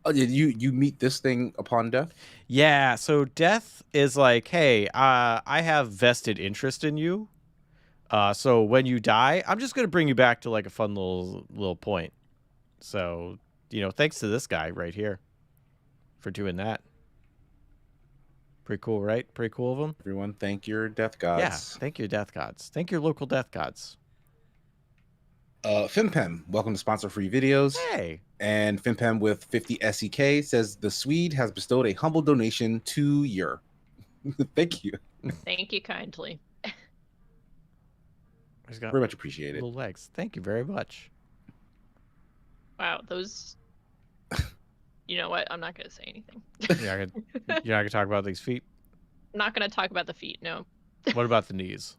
Oh, you meet this thing upon death? Yeah, so death is like, hey, I have vested interest in you. So when you die, I'm just going to bring you back to like a fun little point. So, you know, thanks to this guy right here for doing that. Pretty cool, right? Pretty cool of him. Everyone, thank your death gods. Yeah, thank your death gods. Thank your local death gods. Fimpem, welcome to Sponsor Free Videos. Hey. And Fimpem with 50 SEK says the Swede has bestowed a humble donation to your. Thank you. Thank you kindly. He's got very much appreciated. Little legs. Thank you very much. Wow, those. You know what? I'm not gonna say anything. You're not gonna talk about these feet? I'm not gonna talk about the feet. No. What about the knees?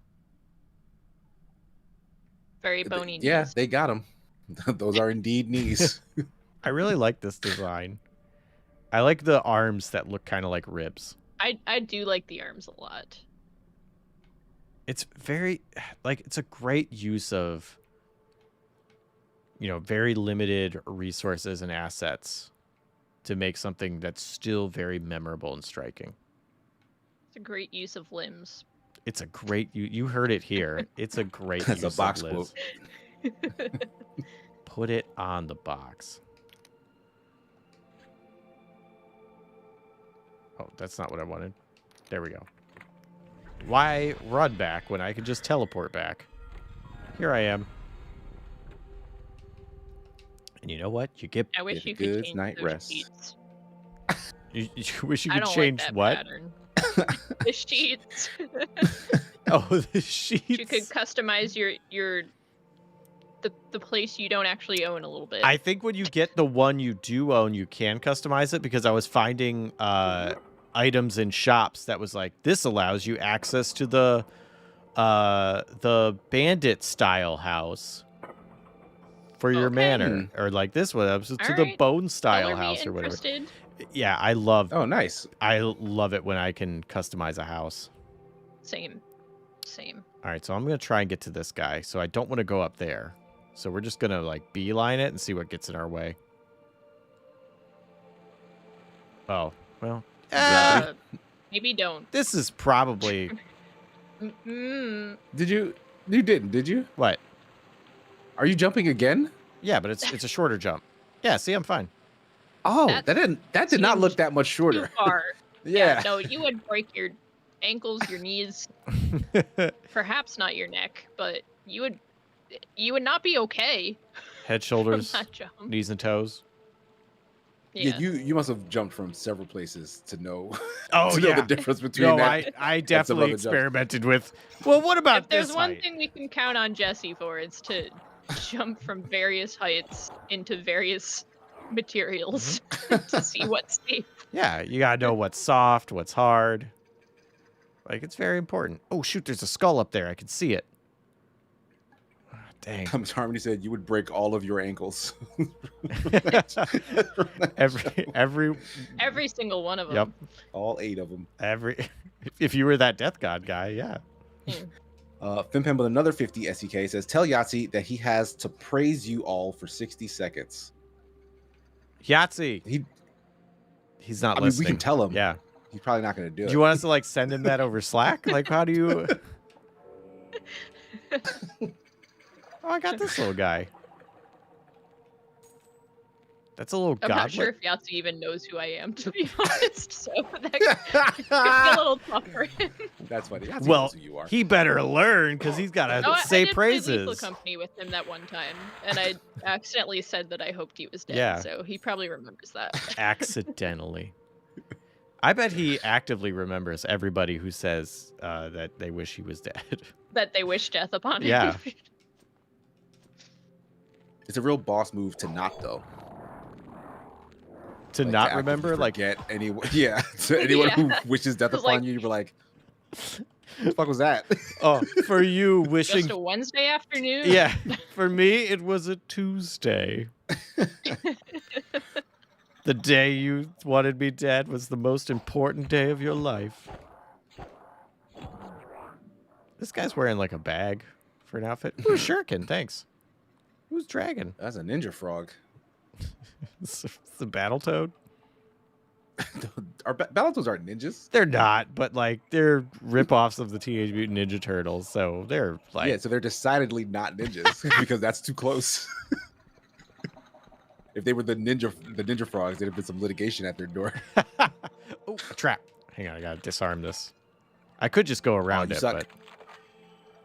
Very bony. Yeah, knees. they got them. Those are indeed knees. I really like this design. I like the arms that look kind of like ribs. I do like the arms a lot. It's very, like, it's a great use of, you know, very limited resources and assets to make something that's still very memorable and striking. It's a great use of limbs. It's a great, you heard it here. It's a great use That's a box of limbs. quote. Put it on the box. Oh, that's not what I wanted. There we go. Why run back when I can just teleport back? Here I am. And you know what? You get. I wish Get a you could good change night those rest. sheets. You wish you I could don't change like that what? pattern. The sheets. Oh, the sheets. You could customize the place you don't actually own a little bit. I think when you get the one you do own, you can customize it because I was finding items in shops that was like, this allows you access to the bandit style house for your Okay. manor, or like this one to the Alright. bone style Color me house or whatever. interested. Yeah, I love Oh, nice. I love it when I can customize a house. Same. All right, so I'm gonna try and get to this guy. So I don't want to go up there. So we're just gonna like beeline it and see what gets in our way. Oh, well. Maybe don't. This is probably Mm-mm. You didn't, did you? what? Are you jumping again? Yeah, but it's a shorter jump. Yeah, see, I'm fine. Oh, That that did not look seemed that much Too shorter. far. Yeah. No, you would break your ankles, your knees, perhaps not your neck, but you would not be okay Head, from shoulders, that jump. knees, and toes. Yeah, you must have jumped from several places to know Oh, to know yeah. the difference between No, that. I some definitely other jumps. experimented with. Well, what about If there's this one height? thing we can count on Jesse for, it's to jump from various heights into various materials to see what's safe. Yeah, you gotta know what's soft, what's hard. Like, it's very important. Oh, shoot, there's a skull up there. I can see it. Ah, dang. Harmony said you would break all of your ankles. Every single one of them. Yep. All 8 of them. If you were that death god guy, yeah. Finpen with another 50 SEK says, tell Yahtzee that he has to praise you all for 60 seconds. Yahtzee. He's not I mean, listening. we can tell him. Yeah. He's probably not going to do it. Do you want us to, like, send him that over Slack? Like, how do you... Oh, I got this little guy. That's a little I'm goblet. not sure if Yahtzee even knows who I am, to be honest. So that could be a little tough for him. That's funny. Yahtzee Well, knows who you are. he better learn because he's got to No, say I did play praises. Lethal Company with him that one time, and I accidentally said that I hoped he was dead. Yeah. So he probably remembers that. Accidentally. I bet he actively remembers everybody who says that they wish he was dead. That they wish death upon him. Yeah. It's a real boss move to not, though. To Like, not actively remember, like, forget anyone. Yeah, to anyone who wishes death It's upon like- you, you're like, what the fuck was that? oh, for you wishing. Just a Wednesday afternoon. Yeah, for me it was a Tuesday. The day you wanted me dead was the most important day of your life. This guy's wearing like a bag for an outfit. Ooh, shuriken, thanks. Who's dragon? That's a ninja frog. It's the battle toad. Our Battletoads aren't ninjas. They're not, but like they're ripoffs of the Teenage Mutant Ninja Turtles, so they're like Yeah, so they're decidedly not ninjas because that's too close. If they were the ninja frogs, there'd have been some litigation at their door. oh, a trap. Hang on, I gotta disarm this. I could just go around you it, suck. but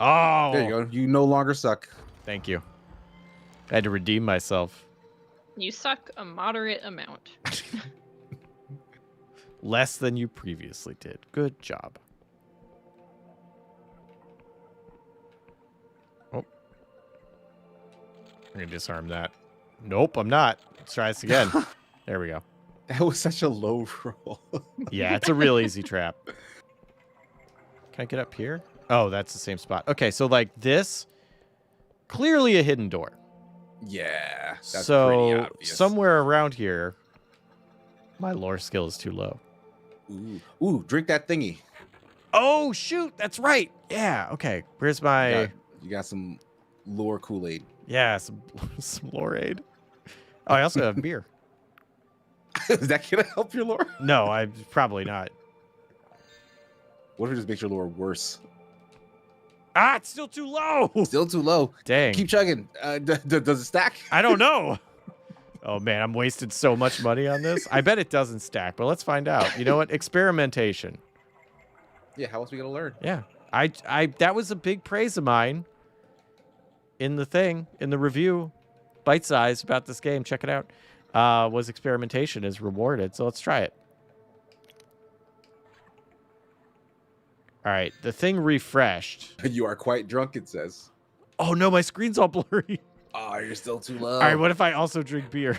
oh, There you go. You no longer suck. Thank you. I had to redeem myself. You suck a moderate amount. Less than you previously did. Good job. Oh. I'm gonna disarm that. Nope, I'm not. Let's try this again. There we go. That was such a low roll. Yeah, it's a real easy trap. Can I get up here? Oh, that's the same spot. Okay, so like this, clearly a hidden door. Yeah, that's pretty So obvious. somewhere around here, my lore skill is too low. Ooh, drink that thingy. Oh, shoot, that's right. Yeah, okay. Where's my... You got some lore Kool-Aid. Yeah, some loreade. Oh, I also have beer. Is that gonna help your lore? No, I'm probably not. What if it just makes your lore worse? Ah, it's still too low. Still too low. Dang. Keep chugging. Does it stack? I don't know. Oh, man, I'm wasting so much money on this. I bet it doesn't stack, but let's find out. You know what? Experimentation. Yeah, how else are we gonna learn? Yeah. I that was a big praise of mine in the review, bite size about this game. Check it out. Was experimentation is rewarded. So let's try it. All right. The thing refreshed. You are quite drunk, it says. Oh, no, my screen's all blurry. Oh, you're still too low. All right. What if I also drink beer?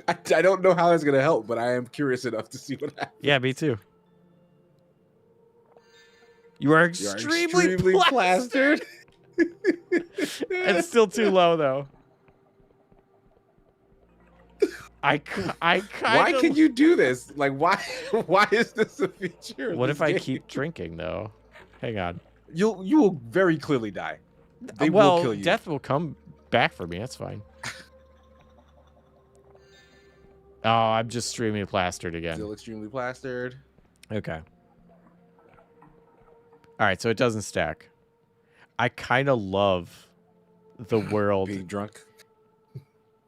I don't know how that's gonna help, but I am curious enough to see what happens. Yeah, me too. You are extremely, plastered. It's still too low, though. I kind Why of... can you do this? Like, why? Why is this a feature? of What this if I game? keep drinking, though? Hang on. You will very clearly die. They well, will kill you. death will come back for me. That's fine. Oh, I'm just extremely plastered again. Still extremely plastered. Okay. All right, so it doesn't stack. I kind of love the world. Being drunk.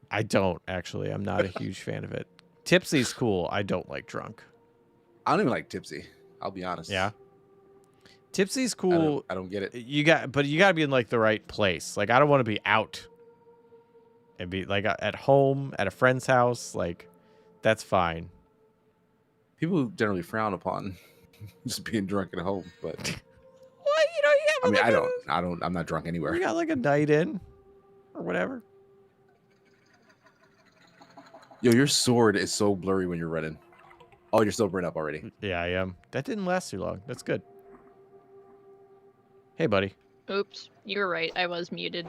I don't, actually. I'm not a huge fan of it. Tipsy's cool. I don't like drunk. I don't even like tipsy. I'll be honest. Yeah. Tipsy's cool. I don't get it. But you got to be in like the right place. Like I don't want to be out and be like at home at a friend's house. Like that's fine. People generally frown upon just being drunk at home, but What? You know, you have I mean, like I'm not drunk anywhere. You got like a night in or whatever. Yo, your sword is so blurry when you're running. Oh, you're still burned up already. Yeah, I am. That didn't last too long. That's good. Hey, buddy. Oops, you were right. I was muted.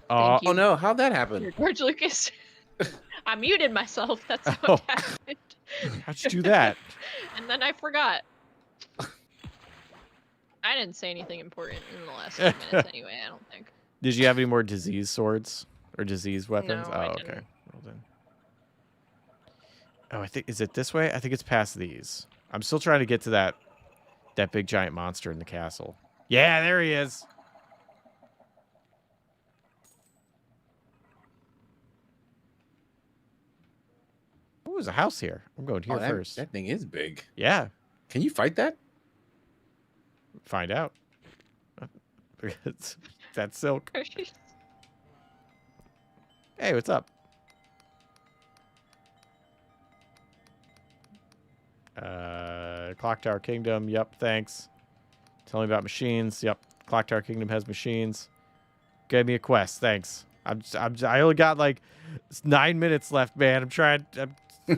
Oh, Thank you. Oh no, how'd that happen? George Lucas. I muted myself. That's what Oh. happened. how'd you do that? And then I forgot. I didn't say anything important in the last 10 minutes anyway, I don't think. Did you have any more disease swords or disease weapons? No, oh, I okay. didn't. Well then. Oh, is it this way? I think it's past these. I'm still trying to get to that big giant monster in the castle. Yeah, there he is. Ooh, there's a house here. I'm going here first. That thing is big. Yeah, Can you fight that? find out. That's silk. Hey, what's up? Clock Tower Kingdom. Yep, thanks. Tell me about machines. Yep, Clock Tower Kingdom has machines. Gave me a quest. Thanks. I only got like 9 minutes left, man. I'm trying.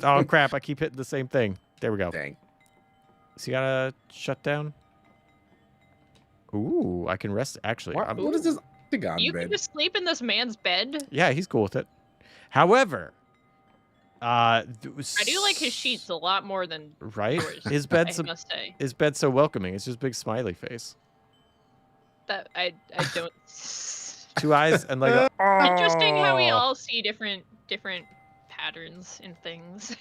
Oh crap! I keep hitting the same thing. There we go. Dang. So you gotta shut down. Ooh, I can rest. Actually, What is this octagon You bed? can just sleep in this man's bed? yeah, he's cool with it. However, I do like his sheets a lot more than right? yours, His I bed's must say. his bed's so welcoming. It's just a big smiley face, That I don't. 2 eyes, and like. Interesting how we "Oh." all see different patterns in things.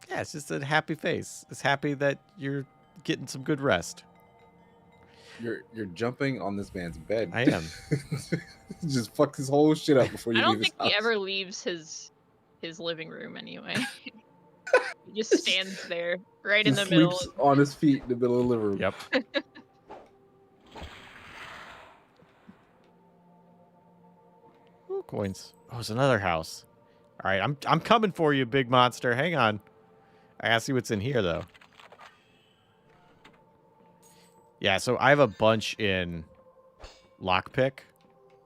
Yeah, it's just a happy face. It's happy that you're getting some good rest. You're jumping on this man's bed. I am. Just fuck his whole shit up before you I don't leave his think he house. ever leaves his living room anyway. He just stands there right in He the middle. sleeps on his feet in the middle of the living room. Yep. Ooh, coins. Oh, it's another house. All right, I'm coming for you, big monster. Hang on. I gotta see what's in here though. Yeah, so I have a bunch in lockpick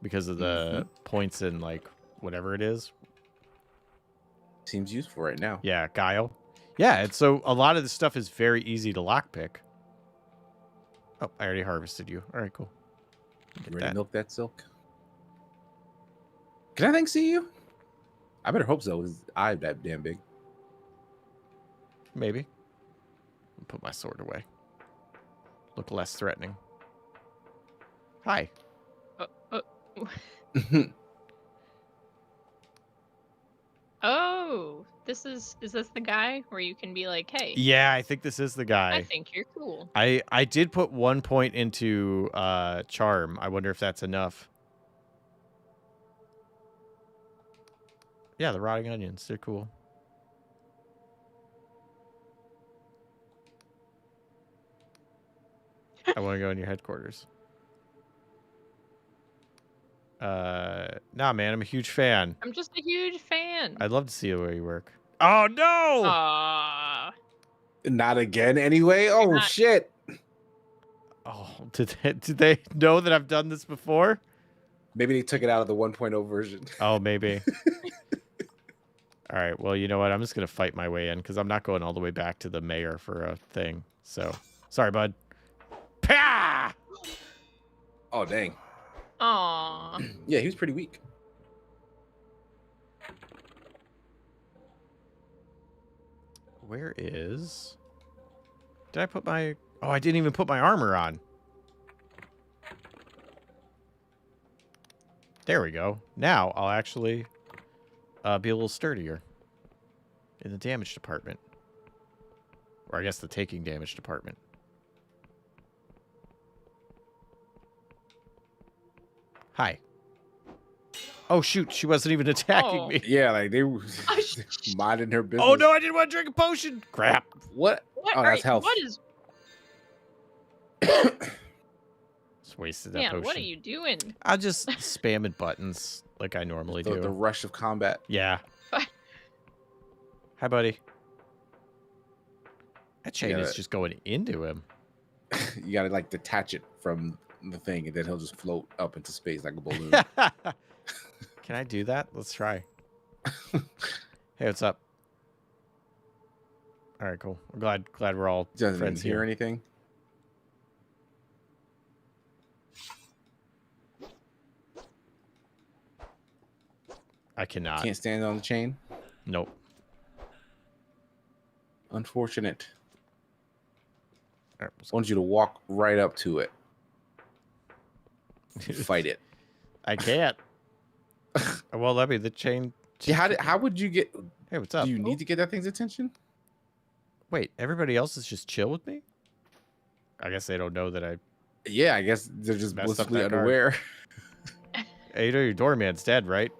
because of the points in like whatever it is. Seems useful right now. Yeah, guile. Yeah, and so a lot of this stuff is very easy to lockpick. Oh, I already harvested you. All right, cool. You Get ready that. to milk that silk? Can that thing see you? I better hope so. His eye that damn big. Maybe. I'll put my sword away. Look less threatening. Hi. Oh, is this the guy where you can be like, hey, Yeah, I think this is the I guy. think you're cool. I did put 1 point into charm. I wonder if that's enough. Yeah, the rotting onions. They're cool. I want to go in your headquarters. Nah, man, I'm a huge fan. I'm just a huge fan. I'd love to see where you work. Oh, no! Aww. Not again, anyway. Oh not- shit! Oh, did they know that I've done this before? Maybe they took it out of the 1.0 version. Oh, maybe. All right, well, you know what? I'm just going to fight my way in because I'm not going all the way back to the mayor for a thing. So, sorry, bud. Pah! Oh dang. Aww. Yeah, he was pretty weak. Where is... Did I put my... Oh, I didn't even put my armor on. There we go. Now I'll actually be a little sturdier in the damage department. Or I guess the taking damage department. Hi. Oh shoot, she wasn't even attacking Oh. me. Yeah, like they were Oh, minding her business. Oh no, I didn't want to drink a potion. Crap. What? What? Oh, that's health. What is? Just wasted that Man, potion. what are you doing? I'm just spamming buttons like I normally do. The rush of combat. Yeah. What? Hi, buddy. That chain Yeah, is just going into him. You gotta like detach it from the thing, and then he'll just float up into space like a balloon. Can I do that? Let's try. Hey, what's up? All right, cool. I'm glad we're all Doesn't friends hear here. anything. I cannot. Can't stand on the chain. Nope. Unfortunate. All right, I want you to walk right up to it. Fight it. I can't. Well, let me. The chain. Yeah, how would you get? Hey, what's up? Do you need to get that thing's attention? Wait, everybody else is just chill with me? I guess they don't know that I. Yeah, I guess they're just Messed up blissfully that card. unaware. Hey, you know your doorman's dead, right?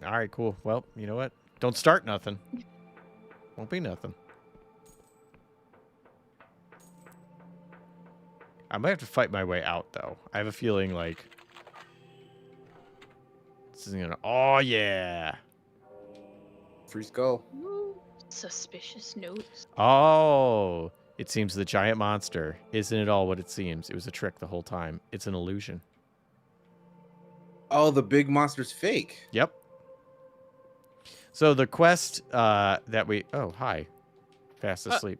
All right, cool. Well, you know what? Don't start nothing. Won't be nothing. I might have to fight my way out, though. I have a feeling like this isn't gonna. Oh yeah. Free skull. Ooh, suspicious notes. Oh, it seems the giant monster isn't at all what it seems. It was a trick the whole time. It's an illusion. Oh, the big monster's fake. Yep. So the quest that we... Oh, hi. Fast asleep.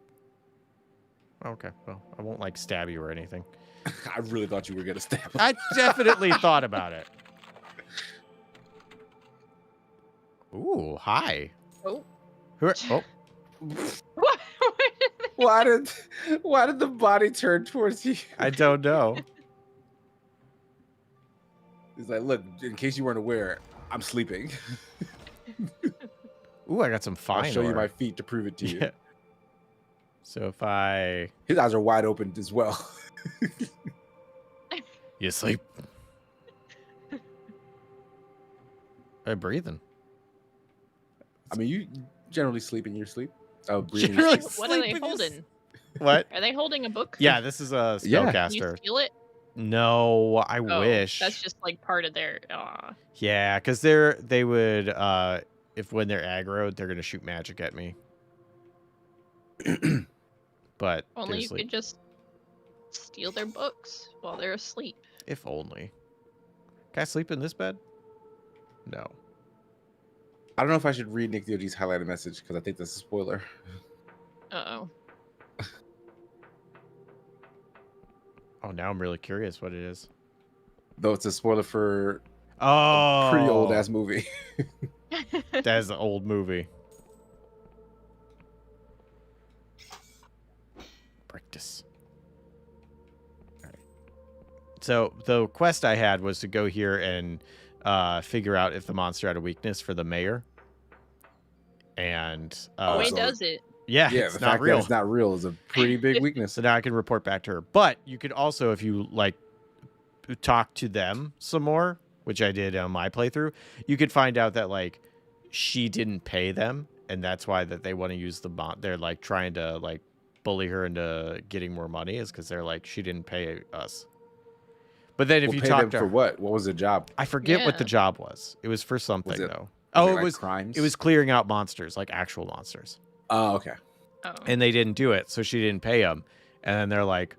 Okay, well, I won't, like, stab you or anything. I really thought you were gonna stab him. I definitely thought about it. Ooh, hi. Oh. Oh, What? Why did the body turn towards you? I don't know. He's like, look, in case you weren't aware, I'm sleeping. Ooh, I got some fine I'll show you ore. my feet to prove it to you. Yeah. So if I... His eyes are wide open as well. You sleep? I'm breathing. I mean, you generally sleep in your sleep. Oh, breathing. in your Generally sleep. What are they Sleeping is- holding? What? Are they holding a book? Yeah, this is a Yeah. Can you spellcaster. steal it? No, I Oh, wish. That's just like part of their. Aw. Yeah, because they would if when they're aggroed, they're gonna shoot magic at me. But Only they're you asleep. could just steal their books while they're asleep. If only. Can I sleep in this bed? No. I don't know if I should read Nick DOG's highlighted message because I think that's a spoiler. Uh-oh. Oh, now I'm really curious what it is. Though it's a spoiler for Oh, a pretty old ass movie. That is an old movie. Practice. All right. So the quest I had was to go here and figure out if the monster had a weakness for the mayor. And Wait, so- does it? yeah, Yeah, it's the not fact real. that it's not real is a pretty big weakness. So now I can report back to her. But you could also, if you like, talk to them some more, which I did on my playthrough, you could find out that like she didn't pay them, and that's why that they want to use the they're like trying to like bully her into getting more money, is because they're like, she didn't pay us. But then if We'll you pay talk them to for her, what? What was the job? I forget what the Yeah. job was. It was for something it- though. Was Oh, it it like was crimes. it was clearing out monsters, like actual monsters. Oh, okay. Oh. And they didn't do it, so she didn't pay them. And then they're like,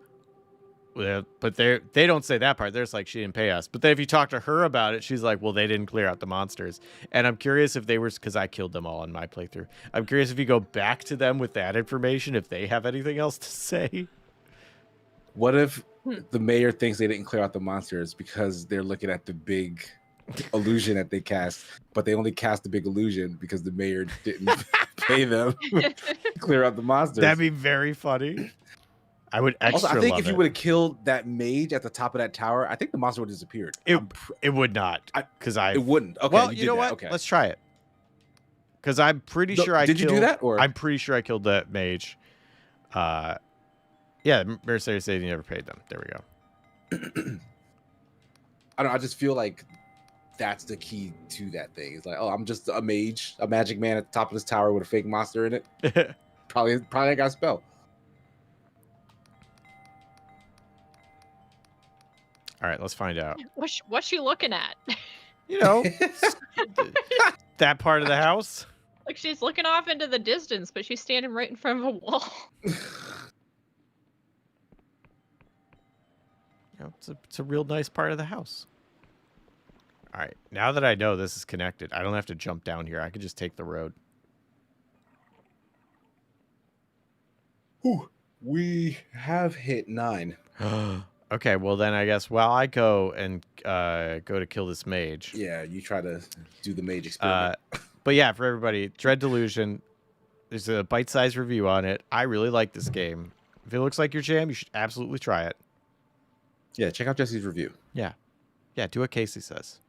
well, but they don't say that part. They're just like, she didn't pay us. But then if you talk to her about it, she's like, well, they didn't clear out the monsters. And I'm curious if they were, because I killed them all in my playthrough. I'm curious if you go back to them with that information, if they have anything else to say. What if the mayor thinks they didn't clear out the monsters because they're looking at the big illusion that they cast, but they only cast the big illusion because the mayor didn't pay them to clear out the monsters? That'd be very funny. I would extra Also, I think love if you it. would have killed that mage at the top of that tower, I think the monster would have disappeared. It would not, because It wouldn't. Okay, well, you you know did what? that. Okay. Let's try it. Because I'm pretty sure I Did killed... you do that? Or I'm pretty sure I killed that mage. Yeah, Mercedes said he never paid them. There we go. I don't know. I just feel like that's the key to that thing. It's like, oh, I'm just a mage, a magic man at the top of this tower with a fake monster in it. Probably I got a spell. All right, let's find out. What's she looking at? You know, that part of the house. Like she's looking off into the distance, but she's standing right in front of a wall. You know, it's a real nice part of the house. All right, now that I know this is connected, I don't have to jump down here. I could just take the road. Whew. We have hit 9. Okay, well then I guess while I go and go to kill this mage. Yeah, you try to do the mage experiment. But yeah, for everybody, Dread Delusion, there's a bite-sized review on it. I really like this game. If it looks like your jam, you should absolutely try it. Yeah, check out Jesse's review. Yeah. Yeah, do what Casey says.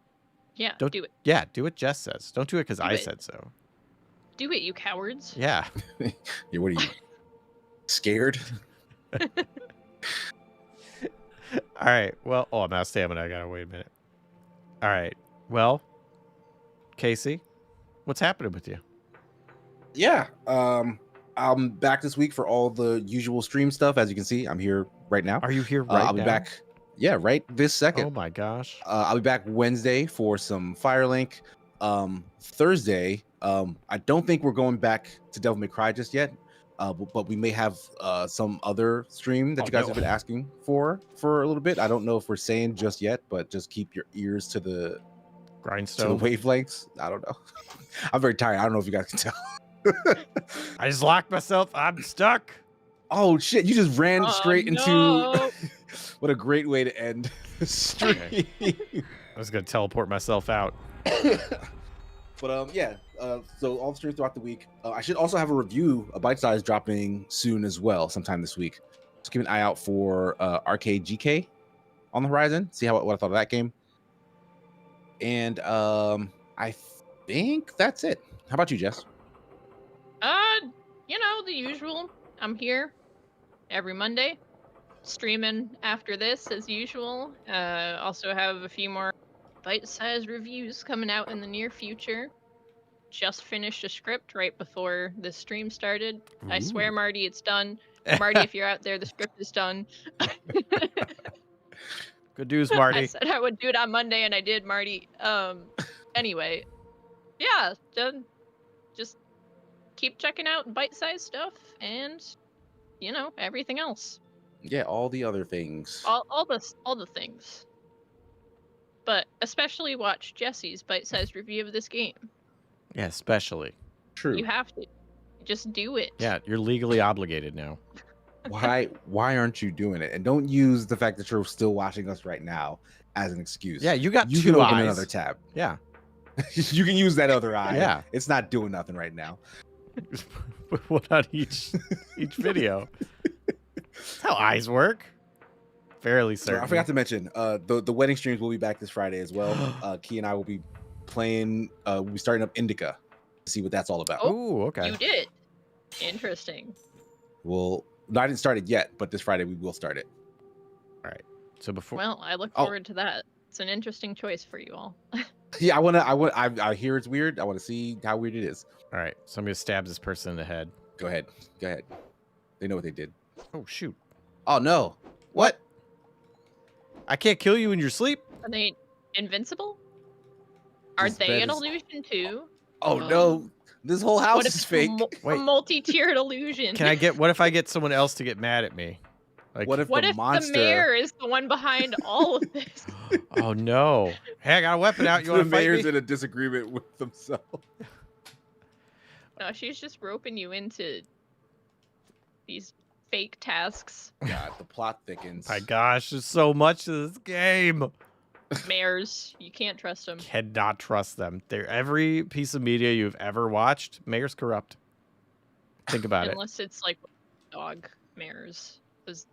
Yeah, Don't do it. Yeah, do what Jess says. Don't do it because Do I it. said so. Do it, you cowards. Yeah. Yeah, what are you, scared? All right. Well, oh, I'm out of stamina. I gotta wait a minute. All right. Well, Casey, what's happening with you? Yeah, I'm back this week for all the usual stream stuff. As you can see, I'm here right now. Are you here right now? I'll be back. Yeah, right this second. Oh my gosh. I'll be back Wednesday for some Firelink. Thursday, I don't think we're going back to Devil May Cry just yet. But we may have some other stream that you guys have been asking for a little bit. I don't know if we're saying just yet, but just keep your ears to the Grindstone. wavelengths. I don't know. I'm very tired. I don't know if you guys can tell. I just locked myself. I'm stuck. Oh shit! You just ran Oh, straight into. no. What a great way to end the stream. I was gonna teleport myself out. But yeah, so all the streams throughout the week. I should also have a review, a bite size dropping soon as well, sometime this week. Just keep an eye out for Arcade GK on the horizon. See what I thought of that game. And I think that's it. How about you, Jess? You know, the usual. I'm here every Monday, streaming after this as usual. Also have a few more bite-sized reviews coming out in the near future. Just finished a script right before the stream started. I swear, Marty, it's done. Marty, if you're out there, the script is done. Good news, Marty. I said I would do it on Monday, and I did, Marty. Anyway, yeah, just keep checking out bite-sized stuff and, you know, everything else. Yeah, all the other things. All the things. But especially watch Jesse's bite-sized review of this game. Yeah, especially. True. You have to. Just do it. Yeah, you're legally obligated now. Why aren't you doing it? And don't use the fact that you're still watching us right now as an excuse. Yeah, you got you two can open eyes. another tab. Yeah. You can use that other eye. Yeah. It's not doing nothing right now. One on each video. That's how eyes work. Fairly certain. I forgot to mention, the wedding streams will be back this Friday as well. Key and I will be playing. We'll be starting up Indica to see what that's all about. Oh, okay. You did. Interesting. Well, no, I didn't start it yet, but this Friday we will start it. All right. So before. Well, I look forward to that. It's an interesting choice for you all. Yeah, I hear it's weird. I want to see how weird it is. All right. So I'm gonna stab this person in the head. Go ahead. They know what they did. Oh shoot. Oh no! What? I can't kill you in your sleep. Are they invincible? Are This they bed an is- illusion too? Oh no! This whole house What is if fake. a Wait. multi-tiered illusion? Can I get? What if I get someone else to get mad at me? Like, What if What the if monster? the mayor is the one behind all of this? oh no! Hey, I got a weapon out. You the want to fight mayor's me? in a disagreement with themselves. No, she's just roping you into these fake tasks. God, the plot thickens. My gosh, there's so much to this game. Mayors, you can't trust them. Cannot trust them. They're every piece of media you've ever watched. Mayor's corrupt. Think about it. Unless it's like dog mayors. 'Cause,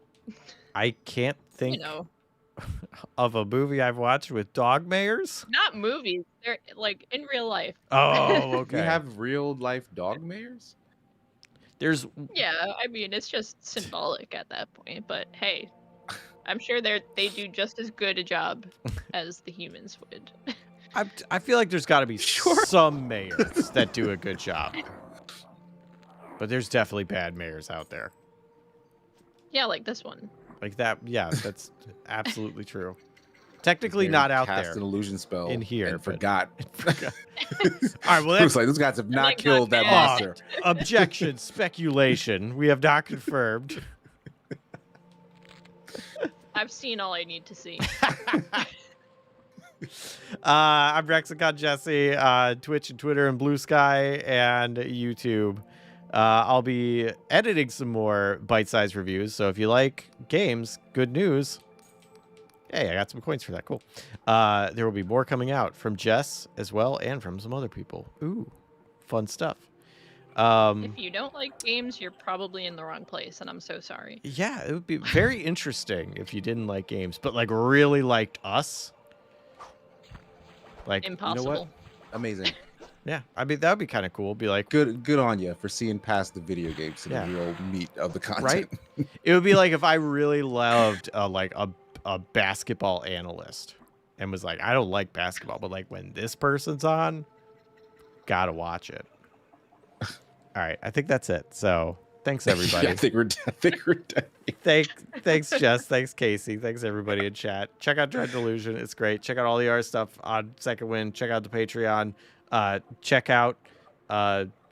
I can't think you know, of a movie I've watched with dog mayors. not movies. They're like in real life. Oh, Do okay. you have real life dog mayors? There's Yeah, I mean it's just symbolic at that point. But hey, I'm sure they do just as good a job as the humans would. I feel like there's got to be some mayors that do a good job. But there's definitely bad mayors out there. Yeah, like this one. Like that, yeah, that's absolutely true. Technically Mary not out cast there. an illusion spell in here, and but- forgot. All right, well, It that's was like those guys have not like, killed not that bad. monster. objection, speculation. We have not confirmed. I've seen all I need to see. I'm Rexicon Jesse, Twitch and Twitter and Blue Sky and YouTube. I'll be editing some more bite-sized reviews, so if you like games, good news. Hey, I got some coins for that. Cool. There will be more coming out from Jess as well and from some other people. Ooh, fun stuff. If you don't like games, you're probably in the wrong place, and I'm so sorry. Yeah, it would be very interesting if you didn't like games, but like really liked us. Like, Impossible. You know what? Amazing. yeah, I mean, that would be kind of cool. Be like, Good on you for seeing past the video games to Yeah. the real meat of the content. right? It would be like if I really loved like a basketball analyst and was like, I don't like basketball, but like when this person's on, gotta watch it. All right, I think that's it. So thanks everybody. I think we're done. Thanks Jess. Thanks Casey. Thanks everybody in chat. Check out Dread Delusion. It's great. Check out all the art stuff on Second Wind. Check out the Patreon. Check out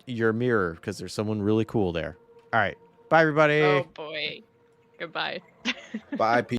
your mirror because there's someone really cool there. All right. Bye everybody. Oh boy. Goodbye. Bye, people.